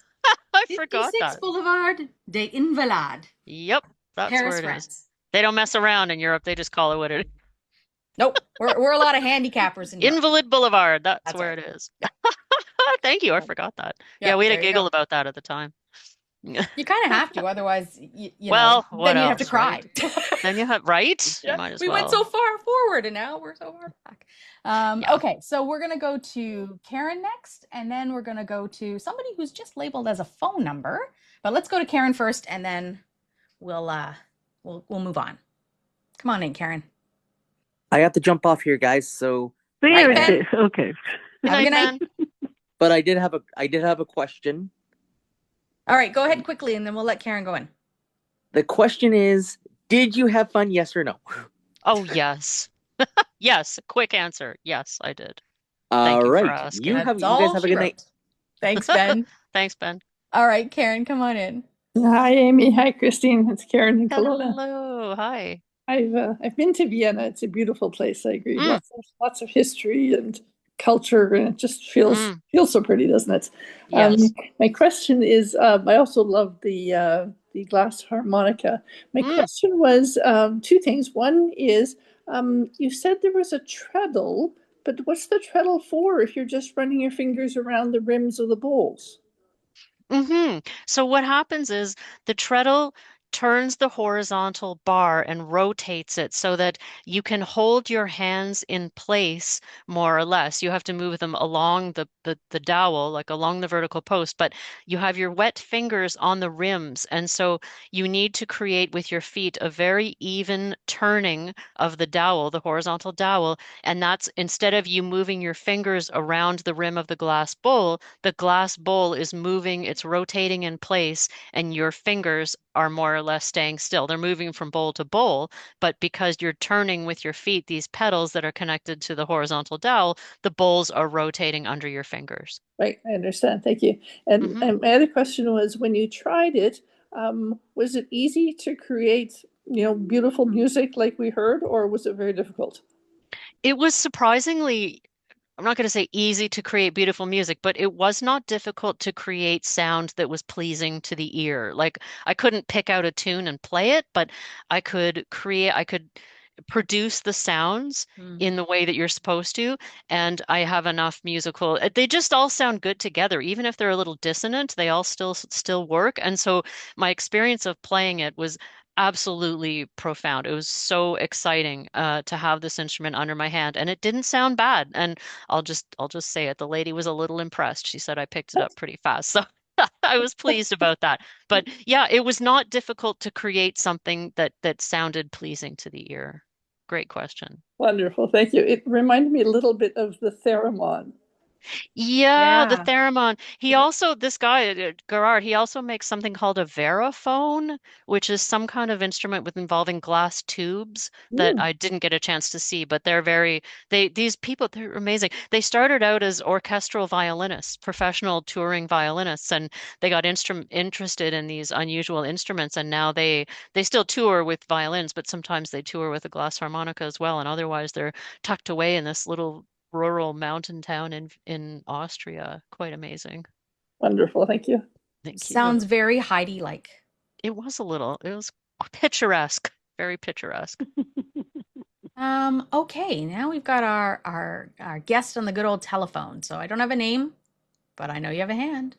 I forgot 56 that. Boulevard des Invalides. Yep. That's Paris, where it France. is. They don't mess around in Europe. They just call it what it is. Nope. We're a lot of handicappers in Europe. Invalid Boulevard. That's where it is. Thank you. I forgot that. Yeah, we had a giggle about that at the time. You kind of have to, otherwise, you well, know, what then you else, have to cry. Right? Then you have right. Yeah, you might as we well. went so far forward, and now we're so far back. Okay, so we're gonna go to Karen next, and then we're gonna go to somebody who's just labeled as a phone number. But let's go to Karen first, and then we'll move on. Come on in, Karen. I have to jump off here, guys. So there it is. Okay. Have a good night. But I did have a question. All right, go ahead quickly, and then we'll let Karen go in. The question is, did you have fun? Yes or no? Oh yes, yes. Quick answer. Yes, I did. All Thank you right. for asking. You guys have a good night. Thanks, Ben. Thanks, Ben. All right, Karen, come on in. Hi, Amy. Hi, Christine. It's Karen in Kelowna. Hello. Hi. I've been to Vienna. It's a beautiful place. I agree. Lots of history and culture, and it just feels so pretty, doesn't it? Yes. My question is, I also love the Glass Harmonica. My question was two things. One is, you said there was a treadle, but what's the treadle for if you're just running your fingers around the rims of the bowls? So what happens is the treadle turns the horizontal bar and rotates it so that you can hold your hands in place more or less. You have to move them along the dowel, like along the vertical post, but you have your wet fingers on the rims. And so you need to create with your feet a very even turning of the dowel, the horizontal dowel. And that's instead of you moving your fingers around the rim of the glass bowl is moving, it's rotating in place, and your fingers are more or less staying still. They're moving from bowl to bowl, but because you're turning with your feet these pedals that are connected to the horizontal dowel, the bowls are rotating under your fingers. Right, I understand. Thank you. And my other question was, when you tried it, was it easy to create, beautiful music like we heard, or was it very difficult? It was surprisingly, I'm not going to say easy to create beautiful music, but it was not difficult to create sound that was pleasing to the ear. Like I couldn't pick out a tune and play it, but I could produce the sounds in the way that you're supposed to. And I have enough they just all sound good together. Even if they're a little dissonant, they all still work. And so my experience of playing it was absolutely profound. It was so exciting to have this instrument under my hand, and it didn't sound bad. And I'll just say it. The lady was a little impressed. She said I picked it up pretty fast. So I was pleased about that. But yeah, it was not difficult to create something that sounded pleasing to the ear. Great question. Wonderful. Thank you. It reminded me a little bit of the theremin. Yeah, the theremin. He also, this guy, Gerard, he also makes something called a veraphone, which is some kind of instrument involving glass tubes that I didn't get a chance to see, but these people, they're amazing. They started out as orchestral violinists, professional touring violinists, and they got interested in these unusual instruments, and now they still tour with violins, but sometimes they tour with a glass harmonica as well, and otherwise they're tucked away in this little rural mountain town in Austria. Quite amazing. Wonderful. Thank you. Thank you. Sounds very Heidi-like. It was picturesque, very picturesque. Okay, now we've got our guest on the good old telephone. So I don't have a name, but I know you have a hand.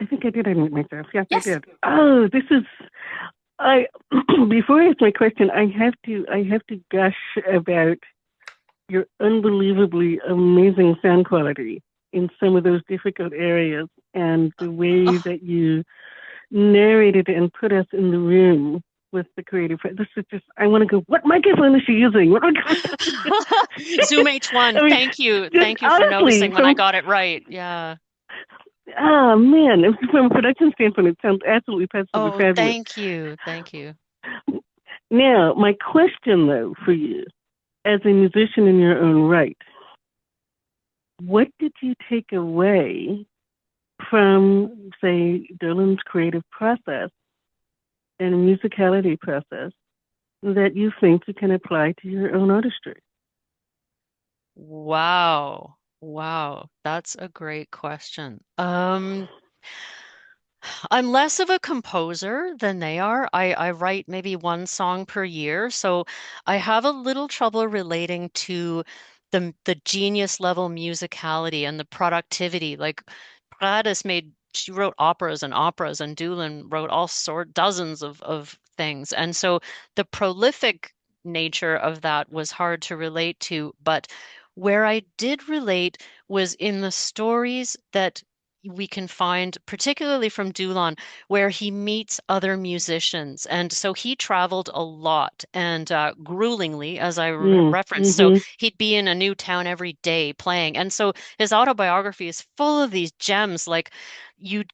I think I did unmute myself. Yes, I did. Oh, before I ask my question, I have to gush about your unbelievably amazing sound quality in some of those difficult areas, and the way that you narrated and put us in the room with the creative. This is just, I want to go, what microphone is she using? What Zoom H1. I mean, Thank you. just Thank you for honestly, noticing when I got it right. Yeah. Oh, man. From a production standpoint, it sounds absolutely Oh, fabulous. thank you. Thank you. Now, my question, though, for you, as a musician in your own right, what did you take away from, say, Dülon's creative process and musicality process that you think you can apply to your own artistry? Wow. Wow. That's a great question. I'm less of a composer than they are. I write maybe one song per year, so I have a little trouble relating to the genius level musicality and the productivity. Like Paradis she wrote operas, and Dülon wrote dozens of things. And so the prolific nature of that was hard to relate to, but where I did relate was in the stories that we can find, particularly from Dülon, where he meets other musicians. And so he traveled a lot and gruelingly, as I referenced. So he'd be in a new town every day playing. And so his autobiography is full of these gems, like you'd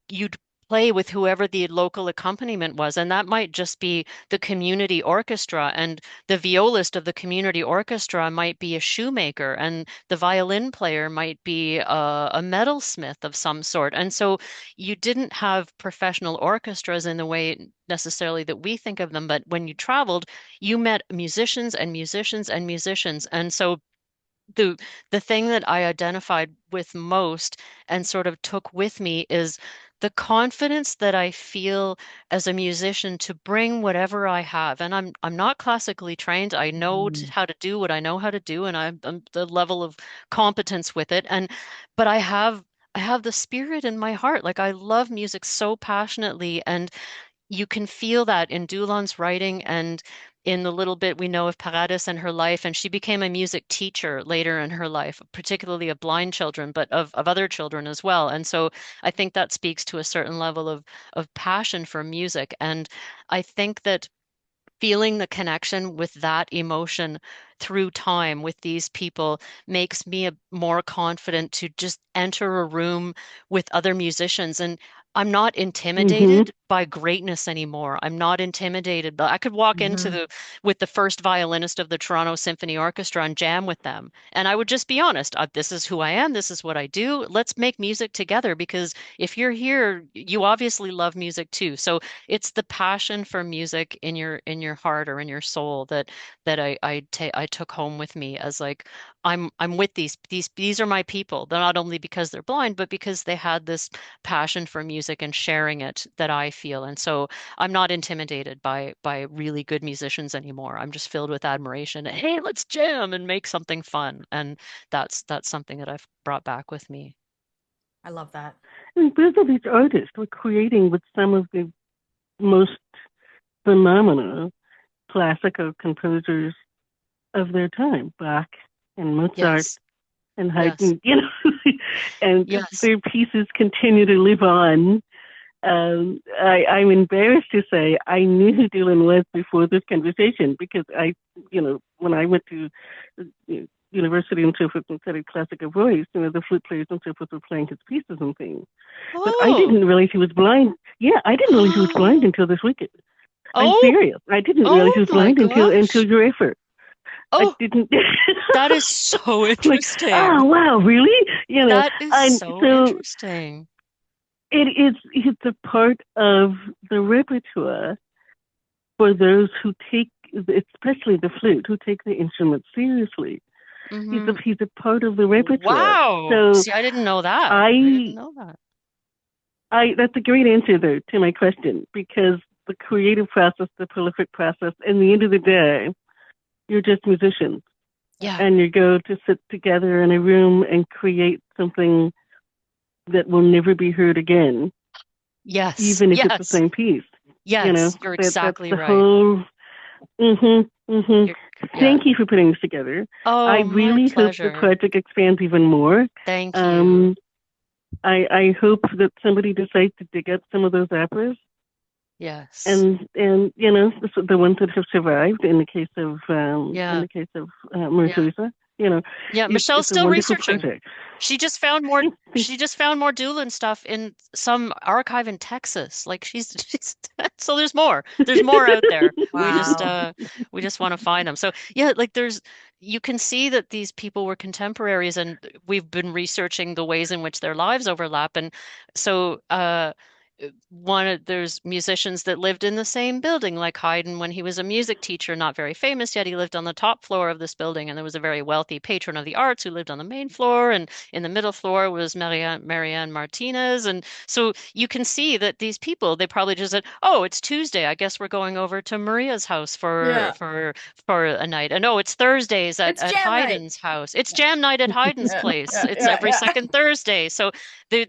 play with whoever the local accompaniment was. And that might just be the community orchestra. And the violist of the community orchestra might be a shoemaker, and the violin player might be a metalsmith of some sort. And so you didn't have professional orchestras in the way necessarily that we think of them, but when you traveled, you met musicians and musicians and musicians. And so the thing that I identified with most and sort of took with me is the confidence that I feel as a musician to bring whatever I have. And I'm not classically trained. I know how to do what I know how to do, and I'm the level of competence with it. But I have the spirit in my heart. Like I love music so passionately, and you can feel that in Dülon's writing and in the little bit we know of Paradis and her life. And she became a music teacher later in her life, particularly of blind children, but of other children as well. And so I think that speaks to a certain level of passion for music. And I think that feeling the connection with that emotion through time with these people makes me more confident to just enter a room with other musicians. And I'm not intimidated by greatness anymore. I'm not intimidated. I could walk into with the first violinist of the Toronto Symphony Orchestra and jam with them. And I would just be honest. This is who I am. This is what I do. Let's make music together, because if you're here, you obviously love music too. So it's the passion for music in your heart or in your soul that I took home with me as like I'm with these are my people. They're not only because they're blind, but because they had this passion for music and sharing it that I feel. And so I'm not intimidated by really good musicians anymore. I'm just filled with admiration. Hey, let's jam and make something fun. And that's something that I've brought back with me. I love that. And both of these artists were creating with some of the most phenomenal classical composers of their time, Bach and Mozart and Haydn, and their pieces continue to live on. I'm embarrassed to say I knew who Dülon was before this conversation, because when I went to university and so forth and studied classical voice, the flute players and so forth were playing his pieces and things. But I didn't realize he was blind. Yeah, I didn't realize he was blind until this weekend. I'm serious. I didn't realize he was blind until your effort. Oh, I didn't. That is so interesting. Like, oh wow, really? That is so interesting. It's a part of the repertoire for those who take, especially the flute, who take the instrument seriously. He's a part of the repertoire. Wow. So see, I didn't know that. I didn't know that. That's a great answer, though, to my question, because the creative process, the prolific process, in the end of the day, you're just musicians. Yeah. And you go to sit together in a room and create something that will never be heard again. Yes. Even if it's the same piece. Yes, you're exactly that's the right. Whole, Thank you for putting this together. Oh, I really hope the project expands even more. Thank you. I hope that somebody decides to dig up some of those operas Yes. And you know, the ones that have survived in the case of Maria Teresa, you know, yeah, Michelle's it's a still wonderful researching. project. She just found more. She just found more Dülon stuff in some archive in Texas. Like she's so there's more. There's more out there. Wow. We just want to find them. So yeah, like you can see that these people were contemporaries, and we've been researching the ways in which their lives overlap. And so there's musicians that lived in the same building, like Haydn when he was a music teacher, not very famous yet. He lived on the top floor of this building, and there was a very wealthy patron of the arts who lived on the main floor, and in the middle floor was Marianne Martinez. And so you can see that these people, they probably just said, "Oh, it's Tuesday. I guess we're going over to Maria's house for a night." And oh, it's Thursdays at Haydn's house. It's jam night at Haydn's place. It's every second Thursday. So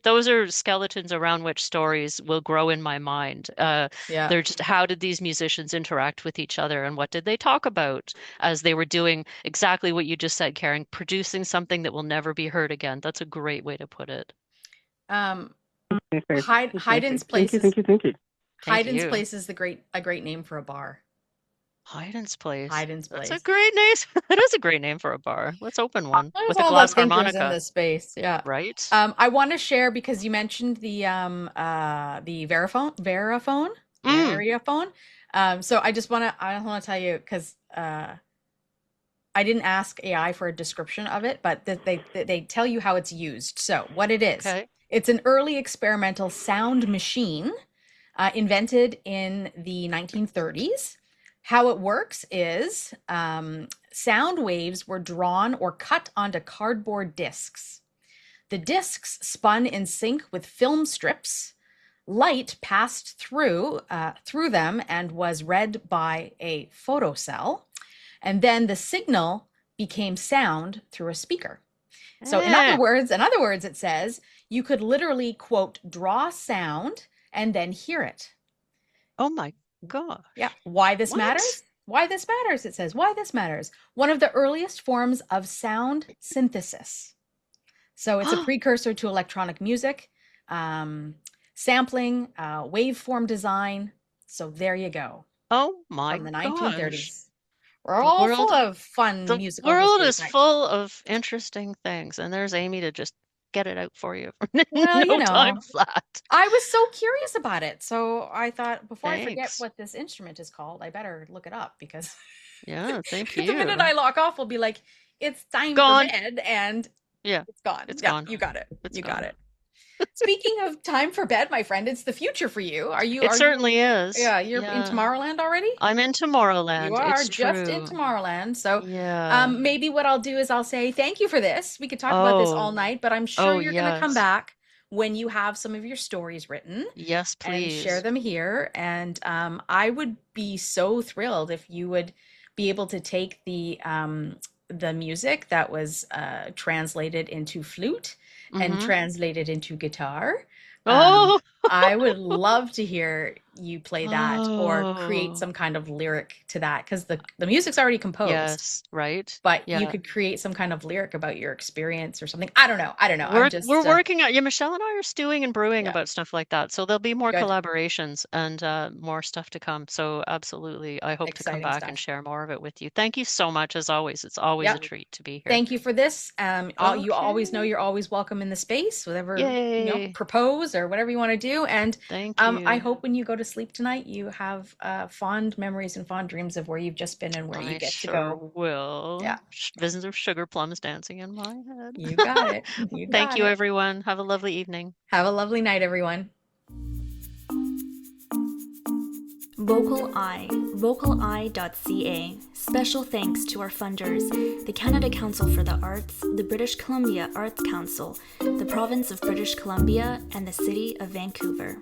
those are skeletons around which stories will grow in my mind. They're just, how did these musicians interact with each other, and what did they talk about as they were doing exactly what you just said, Karen, producing something that will never be heard again. That's a great way to put it. Haydn's place. Thank you. Haydn's place is a great name for a bar. Haydn's place. Haydn's place. That's a great name. That is a great name for a bar. Let's open one with a all glass about thinkers harmonica in this space. Yeah. Right. I want to share, because you mentioned the Verifone. So I want to tell you, because I didn't ask AI for a description of it, but they tell you how it's used. So what it is, it's an early experimental sound machine invented in the 1930s. How it works is sound waves were drawn or cut onto cardboard discs. The discs spun in sync with film strips. Light passed through them and was read by a photocell. And then the signal became sound through a speaker. So in other words, it says you could literally, quote, draw sound and then hear it. Oh my gosh. Yeah. Why this matters? It says, why this matters. One of the earliest forms of sound synthesis. So it's a precursor to electronic music, sampling, waveform design. So there you go. Oh my From the gosh. 1930s. We're all full of fun music. The world is full of interesting things, and there's Amy to just get it out for you. Well, time flat. I was so curious about it, so I thought before I forget what this instrument is called, I better look it up, because thank you. The minute I lock off, we'll be like, it's time for bed, and it's gone. It's gone. You got it. Got it. Speaking of time for bed, my friend, it's the future for you. It certainly is. Yeah, you're in Tomorrowland already? I'm in Tomorrowland. You are it's just true. in Tomorrowland. So maybe what I'll do is I'll say thank you for this. We could talk about this all night, but I'm sure you're going to come back when you have some of your stories written. Yes, please. And share them here. And I would be so thrilled if you would be able to take the music that was translated into flute and translated into guitar. I would love to hear you play that or create some kind of lyric to that, because the music's already composed. Yes, right. But you could create some kind of lyric about your experience or something. I don't know. We're working on. Michelle and I are stewing and brewing about stuff like that. So there'll be more collaborations and more stuff to come. So absolutely, I hope to come back and share more of it with you. Thank you so much, as always. It's always a treat to be here. Thank you for this. You always know you're always welcome in the space. Whatever propose or whatever you want to do. And thank you. I hope when you go to sleep tonight, you have fond memories and fond dreams of where you've just been and where you get to go. Will. Yeah. Visions of sugar plums dancing in my head. You got it. Thank you, everyone. Have a lovely evening. Have a lovely night, everyone. VocalEye, vocaleye.ca. Special thanks to our funders, the Canada Council for the Arts, the British Columbia Arts Council, the Province of British Columbia, and the City of Vancouver.